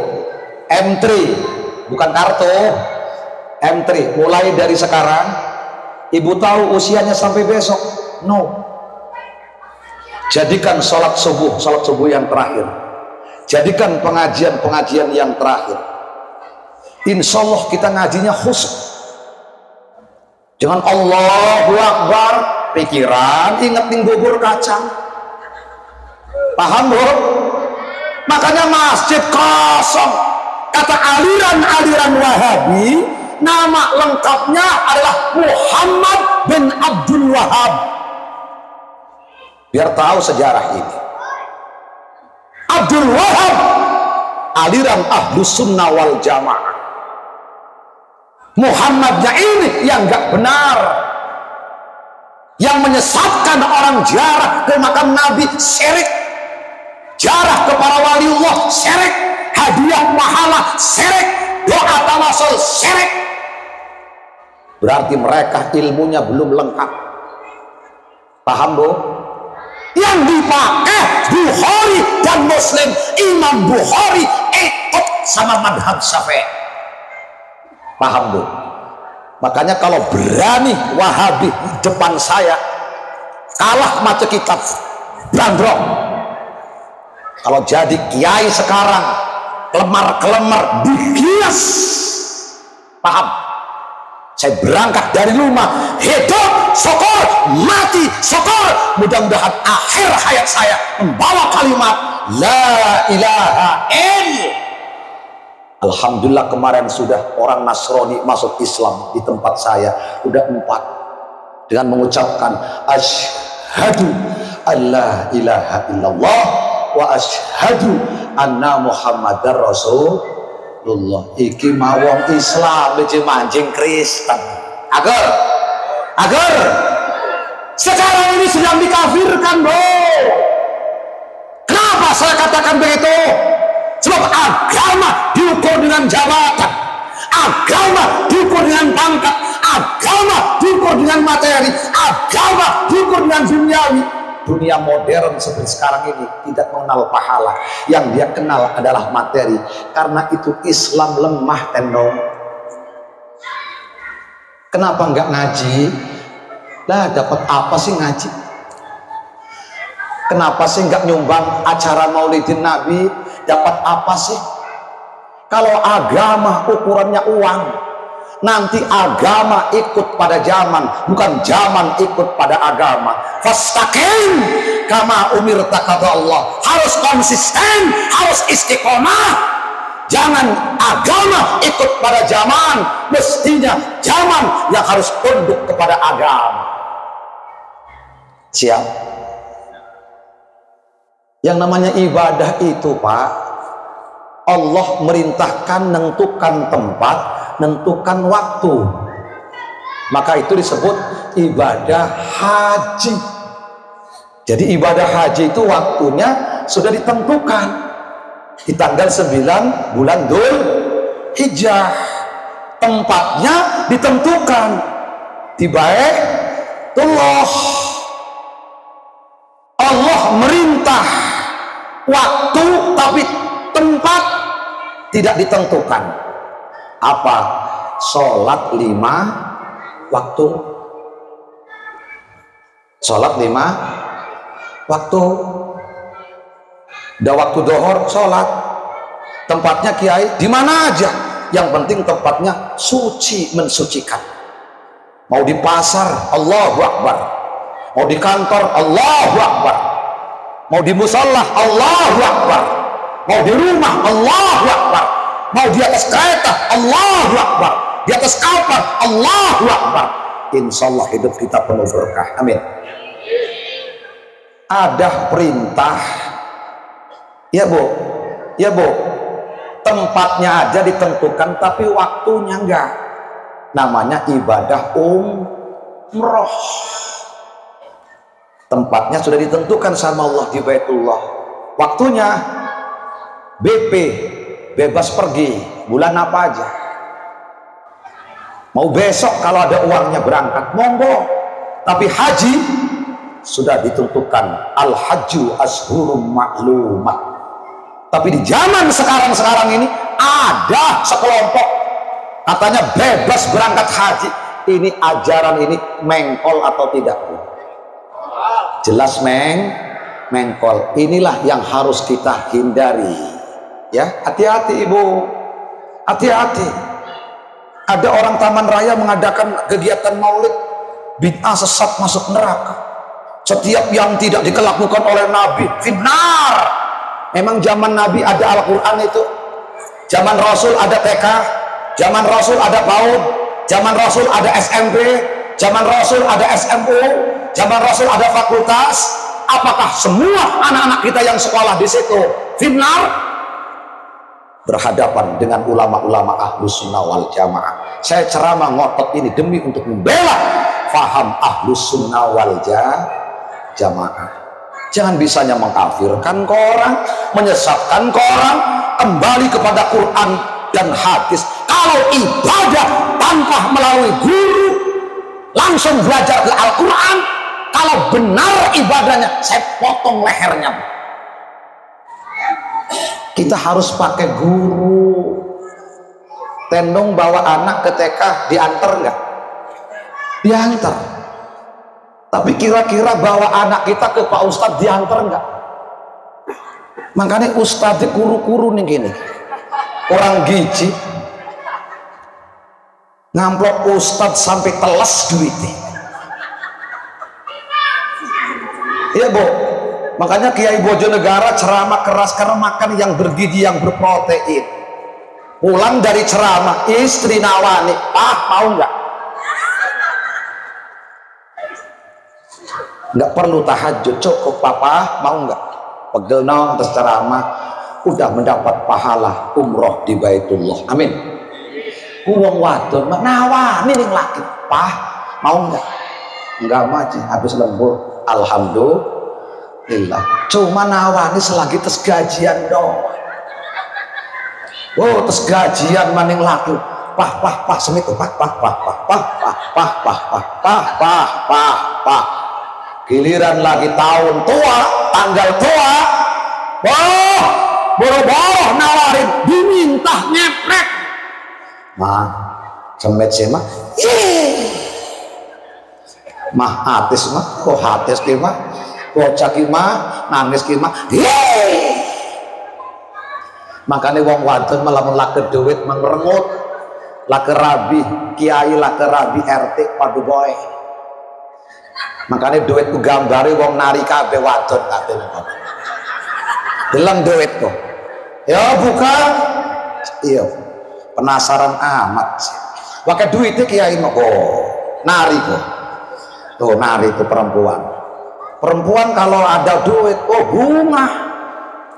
M3 bukan kartu. M3 mulai dari sekarang. Ibu tahu usianya sampai besok? No. Jadikan sholat subuh yang terakhir. Jadikan pengajian yang terakhir. Insya Allah kita ngajinya khusyuk. Jangan Allahu Akbar pikiran ingetin bubur kacang. Paham Bu? Makanya masjid kosong. Kata aliran-aliran Wahabi, nama lengkapnya adalah Muhammad bin Abdul Wahab. Biar tahu sejarah ini. Abdul Wahab, aliran Ahlus Sunnah wal Jamaah. Muhammadnya ini yang gak benar, yang menyesatkan orang ziarah ke makam Nabi syirik, ziarah ke para waliullah syirik, hadiah mahala syirik, doa tawasul syirik. Berarti mereka ilmunya belum lengkap. Paham Bu? Yang dipakai Bukhari dan Muslim. Imam Bukhari ikut sama madhab Syafi'i. Paham Bu? Makanya kalau berani Wahabi depan saya, kalah maca kitab, brandrok. Kalau jadi kiai sekarang, kelemar-kelemar dihias, paham? Saya berangkat dari rumah, hidup syukur, mati syukur. Mudah-mudahan akhir hayat saya membawa kalimat la ilaha illallah. Alhamdulillah kemarin sudah orang Nasrani masuk Islam di tempat saya, udah 4, dengan mengucapkan asyhadu alla ilaha illallah wa asyhadu anna muhammadar rasulullah. Iki mawong Islam iki mancing Kristen. Agar sekarang ini sedang dikafirkan, bro. Kenapa saya katakan begitu? Sebab agama diukur dengan jabatan, agama diukur dengan pangkat, agama diukur dengan materi, agama diukur dengan duniawi. Dunia modern seperti sekarang ini tidak mengenal pahala, yang dia kenal adalah materi. Karena itu Islam lemah, Tendong. Kenapa enggak ngaji? Lah dapat apa sih ngaji? Kenapa sih enggak nyumbang acara Maulidin Nabi? Dapat apa sih? Kalau agama ukurannya uang, nanti agama ikut pada zaman, bukan zaman ikut pada agama. Fastaqim kama umirta kata Allah. Harus konsisten, harus istiqomah. Jangan agama ikut pada zaman, mestinya zaman yang harus tunduk kepada agama. Siap? Yang namanya ibadah itu, Pak, Allah merintahkan nentukan tempat, nentukan waktu. Maka itu disebut ibadah haji. Jadi ibadah haji itu waktunya sudah ditentukan di tanggal 9 bulan Dzul Hijjah. Tempatnya ditentukan di Baitullah. Allah merintah waktu, tapi tempat tidak ditentukan. Apa? Sholat 5 waktu. Sholat 5 waktu. Udah waktu dohor sholat. Tempatnya kiai di mana aja. Yang penting tempatnya suci, mensucikan. Mau di pasar, Allahu Akbar. Mau di kantor, Allahu Akbar. Mau di musalla, Allahu Akbar. Mau di rumah, Allahu Akbar. Mau di atas kereta, Allahu Akbar. Di atas kapal, Allahu Akbar. Insya Allah hidup kita penuh berkah. Amin. Ada perintah, ya Bu, ya Bu, tempatnya aja ditentukan, tapi waktunya enggak. Namanya ibadah umroh. Tempatnya sudah ditentukan sama Allah di Baitullah. Waktunya BP, bebas pergi, bulan apa aja. Mau besok kalau ada uangnya berangkat, monggo. Tapi haji sudah ditentukan, al-hajju ashhurum ma'lumah. Tapi di zaman sekarang ini ada sekelompok katanya bebas berangkat haji. Ini ajaran ini mengkol atau tidak, Bu? Jelas mengkol. Inilah yang harus kita hindari. Ya, hati-hati Ibu. Hati-hati. Ada orang Taman Raya mengadakan kegiatan maulid, bid'ah, sesat, masuk neraka. Setiap yang tidak dilakukan oleh Nabi finnar. Memang zaman Nabi ada Al-Quran itu, zaman Rasul ada TK, zaman Rasul ada PAUD, zaman Rasul ada SMP, zaman Rasul ada SMU, zaman Rasul ada fakultas. Apakah semua anak-anak kita yang sekolah di situ finnar? Berhadapan dengan ulama-ulama Ahlus Sunnah wal Jamaah. Saya ceramah ngotot ini demi untuk membela faham Ahlus Sunnah wal Jamaah. Jangan bisanya mengkafirkan ke orang, menyesatkan ke orang, kembali kepada Quran dan hadis. Kalau ibadah tanpa melalui guru, langsung belajar ke Al-Quran, kalau benar ibadahnya, saya potong lehernya. Kita harus pakai guru. Tendong bawa anak ke TK, diantar nggak? Diantar. Tapi kira-kira bawa anak kita ke Pak Ustadz diantar enggak? Makanya Ustadz kuru-kuru nih gini. Orang gizi ngamplok Ustadz sampai teles duitnya. Iya Bu, makanya Kiai Bojonegara ceramah keras karena makan yang bergizi, yang berprotein. Pulang dari ceramah, istri nawani, mau nggak? Nggak perlu tahajud, cukup papa, mau nggak? Pegel no, terus ceramah, udah mendapat pahala umroh di Baitullah. Amin. Uang wadon, nawani nih laki, mau nggak? Nggak maju, habis lembur. Alhamdulillah. Cuma nawani selagi tes gajian dong. Oh, tes gajian maning laki. Pah semit tuh. Giliran lagi tahun tua, tanggal tua. Wah, boro-boro nawarin, diminta ngeprek. Mah, semet sih mah. Mah atis mah, kok hatis ki mah, bocah ki mah, nangis ki mah. Makanya wong wadon malah lake duit mengrengut, lake rabi kiai, lake rabi RT padu boy. Makanya duit ku gambari wong nari kabeh wadon kabeh. Hilang duit kok. Ya bukan. Iya. Penasaran amat sih. Pakai duitnya kiai mah kok nari kok. Tuh nari itu perempuan kalau ada duit, oh bunga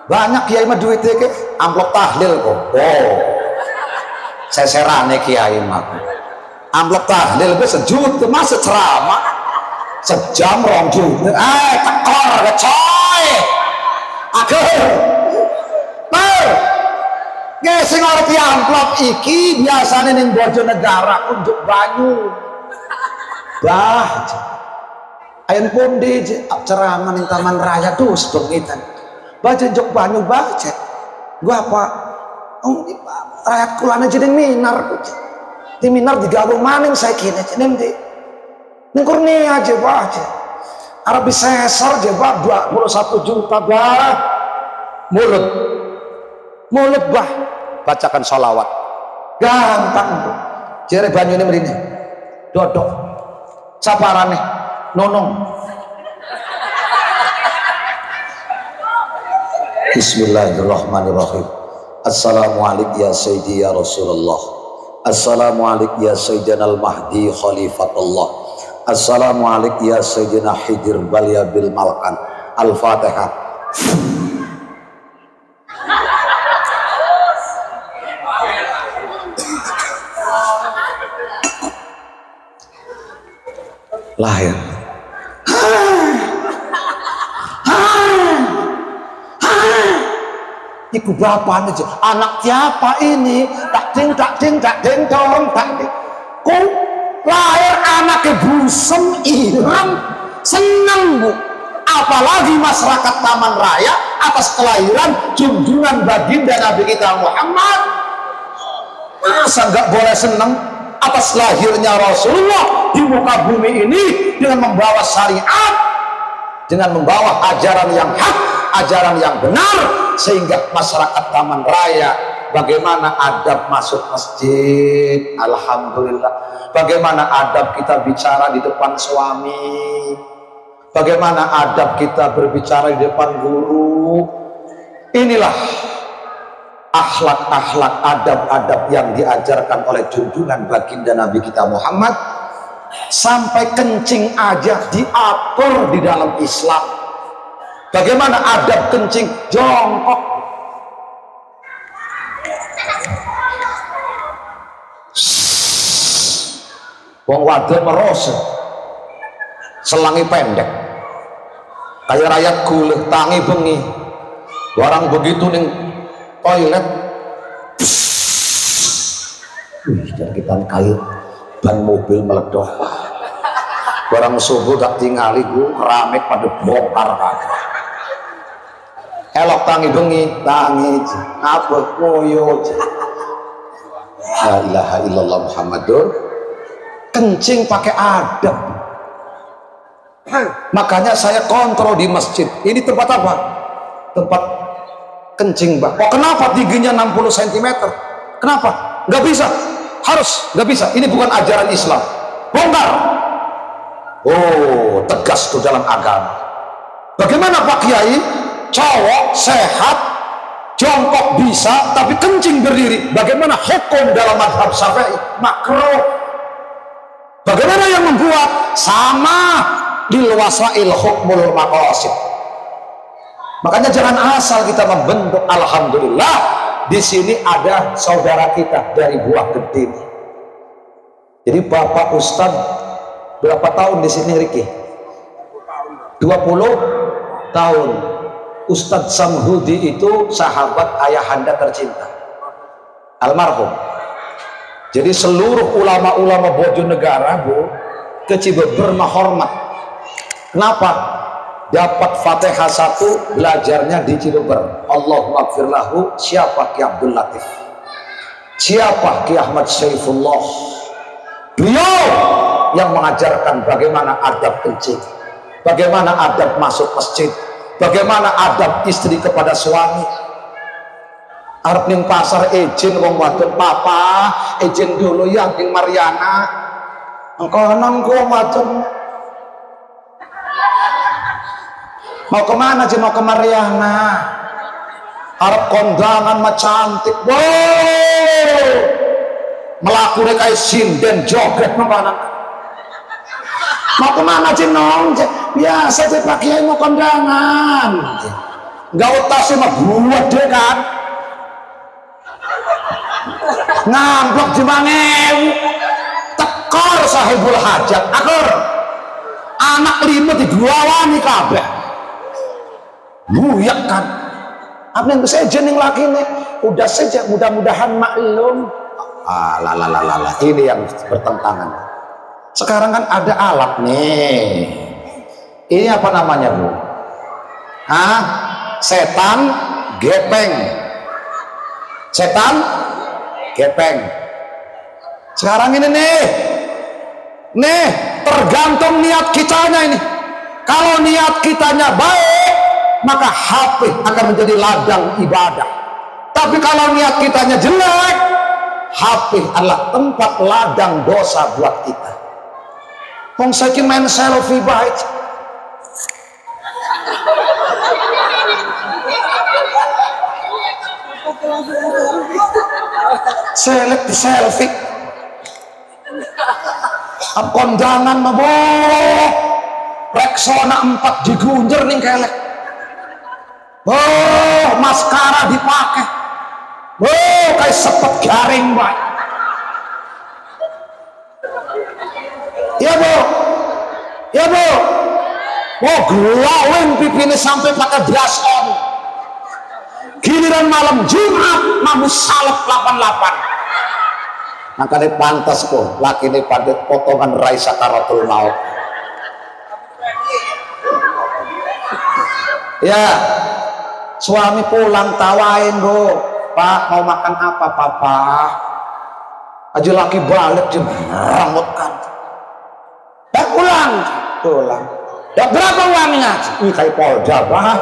banyak kiai mah duitnya ke amplop tahlil kok. Oh seserane kiai mah amplop tahlil ke sejuta masa ceramah sejam 2 juta tekor ke coy akhir sing ngerti amplop iki biasanya ning Bojonegara unjuk banyu bah ayen pundi ceramah ning Taman Raya dus bengitan baca jok banyu baca gua apa rakyat kulana jadi minar di minar digabung maning saya kini jadi ning kurnia aja baca Arab Sesar aja bah 21 juta bah mulut bah bacakan sholawat gampang tuh jere banyu ini merine dodok saparane nonong. Bismillahirrahmanirrahim. Assalamualaikum ya Sayyidi ya Rasulullah. Assalamualaikum ya Sayyidina al-Mahdi Khalifatullah. Assalamualaikum ya Sayyidina Hidir Balya bil Malkan. Al-Fatihah. Lahir iku bapak aja anak siapa ini tak ding dong ku lahir anaknya busem ireng seneng Bu apalagi masyarakat Taman Raya atas kelahiran junjungan baginda Nabi kita Muhammad masa nggak boleh seneng atas lahirnya Rasulullah di muka bumi ini dengan membawa syariat, dengan membawa ajaran yang hak, ajaran yang benar, sehingga masyarakat Taman Raya bagaimana adab masuk masjid, alhamdulillah, bagaimana adab kita bicara di depan suami, bagaimana adab kita berbicara di depan guru. Inilah akhlak-akhlak, adab-adab yang diajarkan oleh junjungan baginda Nabi kita Muhammad. Sampai kencing aja diatur di dalam Islam. Bagaimana adab kencing? Jongkok. Wong wadon merosot, selangi pendek, kayak rakyat gulih, tangi bengi. Barang begitu ning toilet, dan kita kayu ban mobil meledak. Barang subuh tak tinggali gue keramik pada bongkar kaca. Elok tangi bengi, tangi apa koyo. La ilaha illallah Muhammadur kencing pakai adab. Makanya saya kontrol di masjid. Ini tempat apa? Tempat kencing, Mbak. Oh, kenapa tingginya 60 cm? Kenapa? Nggak bisa. Harus, nggak bisa. Ini bukan ajaran Islam. Bongkar. Oh, tegas tuh dalam agama. Bagaimana Pak Kiai? Cowok sehat, jongkok bisa, tapi kencing berdiri. Bagaimana hukum dalam mazhab Syafi'i? Makruh. Bagaimana yang membuat? Sama. Lil wasail hukmul maqasid. Makanya jangan asal kita membentuk. Alhamdulillah di sini ada saudara kita dari Buah Gede. Jadi Bapak Ustadz berapa tahun di sini, Riki? 20 tahun. Ustadz Samhudi itu sahabat ayahanda tercinta, almarhum. Jadi seluruh ulama-ulama Bojonegara, Bu, ke Cibeber menghormat. Kenapa? Dapat Fatihah 1, belajarnya di Cileber. Allahumma gfir lahu. Siapa? Ki Abdul Latif. Siapa? Ki Ahmad Syaifullah. Beliau yang mengajarkan bagaimana adab kencing, bagaimana adab masuk masjid, bagaimana adab istri kepada suami. Arep ning pasar izin wong wadon, papa izin dulu ya ning Mariana. Engko non ku wadon. Mau kemana sih? Mau ke Mariana. Arab kondangan mah cantik. Wow. Melakukan kayak sinden joget makanan. Mau kemana sih nong? Biasa sih Pak Kiai mau kondangan. Gak utah sih mah buat deh kan. Ngamblok di mangew. Tekor sahibul hajat. Akor. Anak 5 digawani kabeh. Buyak kan, apa yang bisa jening laki nih? Udah saja, mudah-mudahan maklum. Ini yang bertentangan. Sekarang kan ada alat nih. Ini apa namanya, Bu? Setan gepeng. Setan gepeng. Sekarang ini nih tergantung niat kitanya ini. Kalau niat kitanya baik, maka HP akan menjadi ladang ibadah. Tapi kalau niat kitanya jelek, HP adalah tempat ladang dosa buat kita. Wong saiki main selfie baik. Selfie. Kondangan mah boh. Rexona 4 digunjer ning kelek. Oh, maskara dipakai. Oh, kayak sepet garing, Pak. Ya, Bu. Ya, Bu. Oh, glowing pipine sampai pakai blush on. Giliran malam Jumat mampu salep 88. Makanya pantas kok laki ini pada potongan rai sakaratul maut. Ya. Suami pulang tawain, Bu, Pak mau makan apa Papa? Aja laki balik dia merangutkan. Pulang. Ya berapa uangnya? Ini kayak Polda, Pak.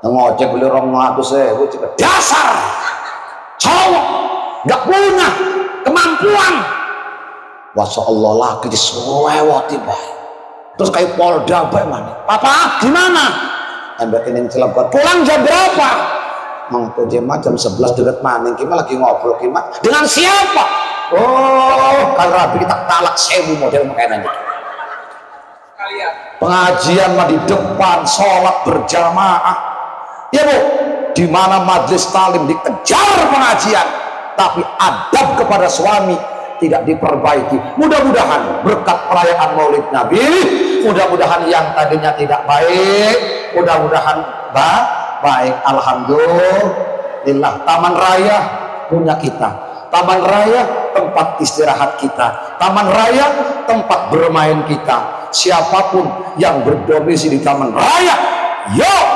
Ngojek beli 200.000 juga. Dasar cowok nggak punya kemampuan. Masya Allah laki disuwewoti, Pak. Terus kayak Polda, Pak, mana? Papa gimana? Ambek ini celebot pulang jam berapa? Mangko jam 11 dekat maning kita lagi ngobrol kita dengan siapa? Oh, kalau rapi kita talak 1000 model makanan itu. Pengajian mah di depan, sholat berjamaah. Ya, Bu, di mana majelis talim dikejar pengajian, tapi adab kepada suami tidak diperbaiki. Mudah-mudahan berkat perayaan Maulid Nabi, mudah-mudahan yang tadinya tidak baik, mudah-mudahan baik. Alhamdulillah. Taman Raya punya kita. Taman Raya tempat istirahat kita. Taman Raya tempat bermain kita. Siapapun yang berdomisili di Taman Raya, yuk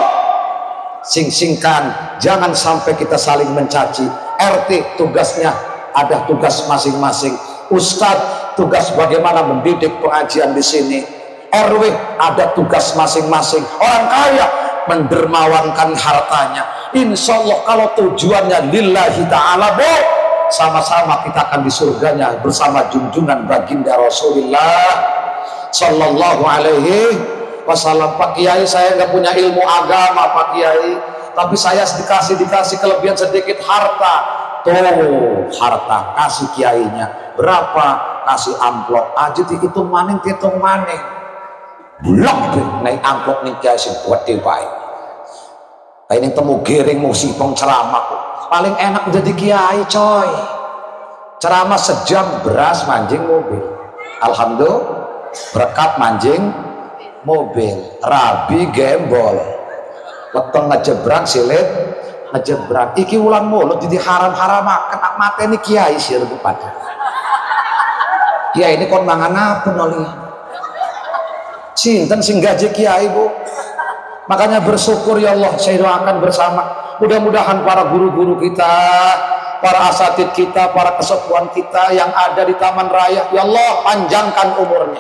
sing-singkan, jangan sampai kita saling mencaci. RT tugasnya ada tugas masing-masing. Ustadz tugas bagaimana mendidik pengajian di sini. RW ada tugas masing-masing. Orang kaya mendermawankan hartanya. Insya Allah kalau tujuannya lillahi ta'ala, sama-sama kita akan di surganya bersama junjungan baginda Rasulullah Sallallahu Alaihi Wasallam. Pak Kiai, saya nggak punya ilmu agama Pak Kiai, tapi saya dikasih kelebihan sedikit harta. Tuh harta kasih kiainya berapa, kasih amplop aja dihitung maning blok deh naik amplop nih kiai sing buat baik. Ini temu giring musibong ceramah paling enak jadi kiai coy. Ceramah sejam beras mancing mobil. Alhamdulillah berkat mancing mobil. Rabi gembol. Weteng ngejebrak silit ngejebrak. Iki ulang mulut jadi haram-haram kena mati ini kiai sih pada. Kiai ini kon mangan apa noli? Sinten sing gaji kiai bu. Makanya bersyukur ya Allah, saya doakan bersama. Mudah-mudahan para guru-guru kita, para asatid kita, para kesepuhan kita yang ada di Taman Raya, ya Allah panjangkan umurnya.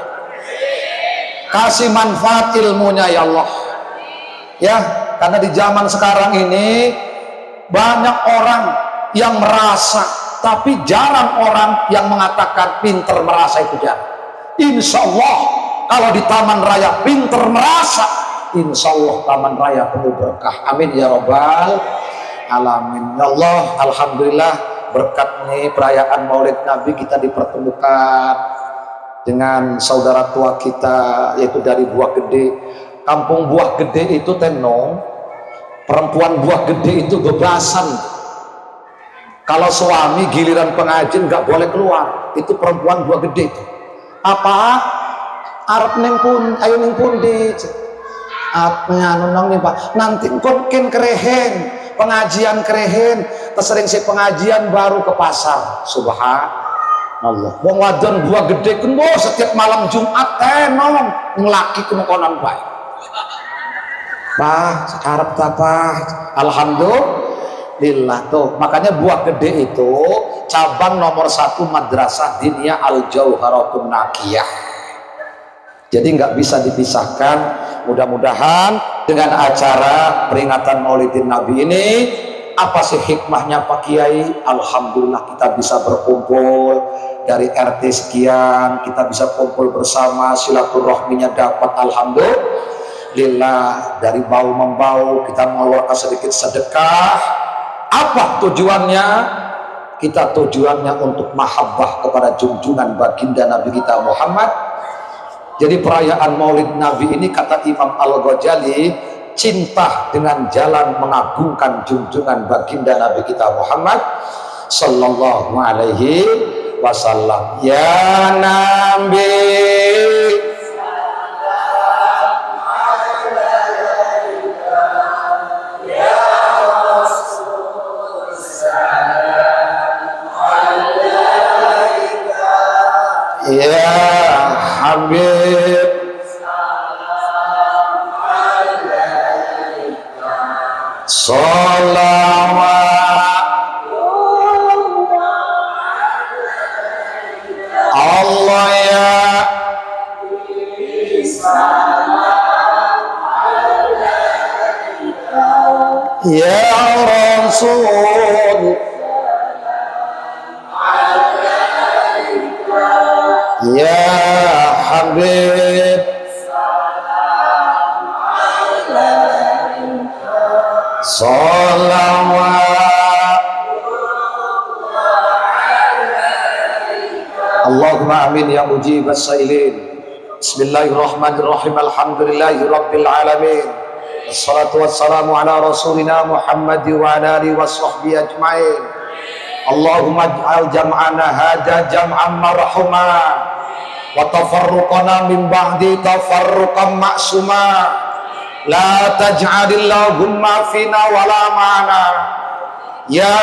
Kasih manfaat ilmunya ya Allah. Ya, karena di zaman sekarang ini banyak orang yang merasa, tapi jarang orang yang mengatakan pinter merasa itu jarang. Insya Allah kalau di Taman Raya pinter merasa, insya Allah Taman Raya penuh berkah. Amin ya Rabbal Alamin. Ya Allah, alhamdulillah berkat nih perayaan Maulid Nabi kita dipertemukan dengan saudara tua kita yaitu dari Buah Gede. Kampung Buah Gede itu tenong, perempuan Buah Gede itu bebasan. Kalau suami giliran pengajian nggak boleh keluar, itu perempuan Buah Gede itu. Apa? Arab neng pun, ayo neng pun di apa nonong nih Pak, nanti konken kerehen pengajian kerehen, tersering si pengajian baru ke pasar. Subhanallah. Wong wadon Buah Gede kan setiap malam Jumat tenong ngelaki kemukonan baik. Pak, Arab apa? Alhamdulillah tuh. Makanya Buah Gede itu cabang nomor 1 Madrasah Diniyah Al Jauharatun Naqiyah. Jadi nggak bisa dipisahkan. Mudah-mudahan dengan acara peringatan Maulidin Nabi ini, apa sih hikmahnya Pak Kiai? Alhamdulillah kita bisa berkumpul dari RT sekian, kita bisa kumpul bersama, silaturahminya dapat. Alhamdulillah, dari bau membau kita mengeluarkan sedikit sedekah. Apa tujuannya? Kita tujuannya untuk mahabbah kepada junjungan baginda Nabi kita Muhammad. Jadi perayaan Maulid Nabi ini kata Imam Al-Ghazali, cinta dengan jalan mengagungkan junjungan baginda Nabi kita Muhammad Sallallahu Alaihi Wasallam. Ya Nabi ya Habib salawat Allah ya Rasul ya Habib salawat Allahumma amin ya mujib as-sailin. Bismillahirrahmanirrahim. Alhamdulillahi rabbil alamin. Wassalatu wassalamu ala rasulina Muhammad wa ala alihi wa sahbihi ajma'in. Allahumma ij'al jam'ana hadha jam'an marhuma wa tafarruqana min ba'di tafarruqan ma'suma. La taj'alillahumma fina wala ma'ana. Ya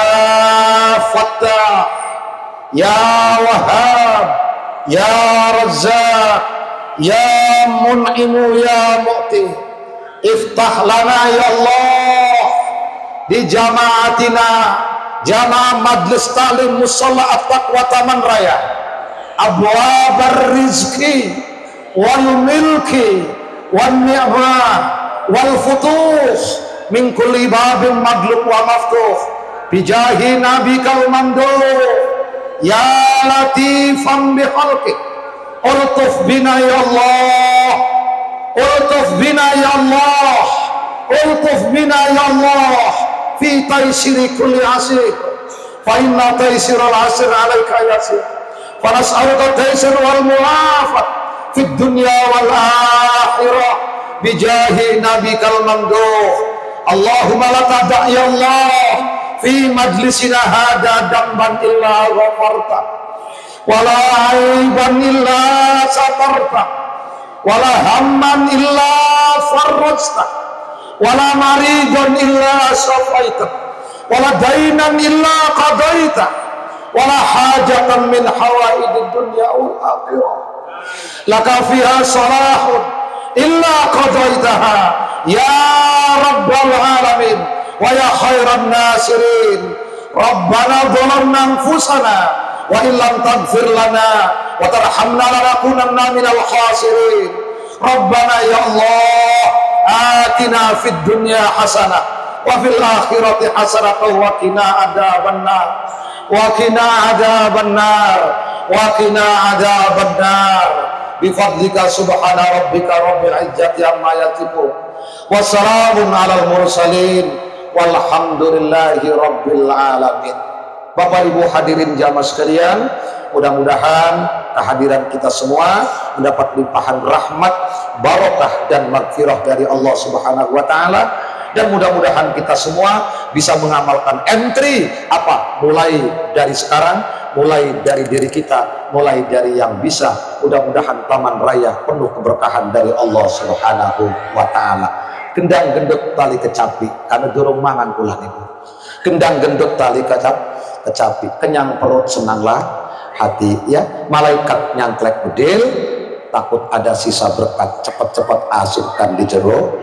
Fattah, Ya Wahhab, Ya Razzaq, Ya Mun'imu, Ya Mu'ti. Iftah lana ya Allah di jamaatina, jamaah majlis ta'lim musalla at-taqwa Taman Raya. abwabar rizki wal milki wan ni'mah wal futuh min kulli babin maghlub wa maftuh bijahi nabikal mamduh ya latifan bi khalqik ultuf bina ya Allah, ultuf bina ya Allah, ultuf bina ya Allah fi taysiri kulli asir fa inna taysiral asir alaika yasir fa nas'aluka taysir wal muafat fid dunya wal akhirah bijahi nabikal mamduh. Allahumma la tada' ya Allah fi majlisina hada damban illa ghafarta wala aiban illa satarta wala hamman illa farrajta wala maridan illa safaita wala dainan illa qadaita wala hajatan min hawaidid dunya wal akhirah laka fiha salahun illa qadaitaha ya rabbal alamin wa ya khairan nasirin. Rabbana dhalamna anfusana wa illam taghfir lana wa tarhamna lanakunanna minal khasirin. Rabbana ya Allah atina fid dunya hasanah wa fil akhirati hasanah wa qina adzabannar wa qina adzabannar wa qina adzabannar bi fadlika subhana rabbika rabbil izzati amma yasifun wa salamun alal mursalin walhamdulillahi rabbil alamin. Bapak Ibu hadirin jamaah sekalian, mudah-mudahan kehadiran kita semua mendapat limpahan rahmat, barokah dan magfirah dari Allah Subhanahu wa taala, dan mudah-mudahan kita semua bisa mengamalkan entry apa mulai dari sekarang, mulai dari diri kita, mulai dari yang bisa. Mudah-mudahan taman raya penuh keberkahan dari Allah Subhanahu wa taala. Gendang gendut tali kecapi karena durung mangan pulang ibu. Gendang gendut tali kecapi, kenyang perut senanglah hati ya. Malaikat nyangklek bedil, takut ada sisa berkat, cepat-cepat asupkan di jero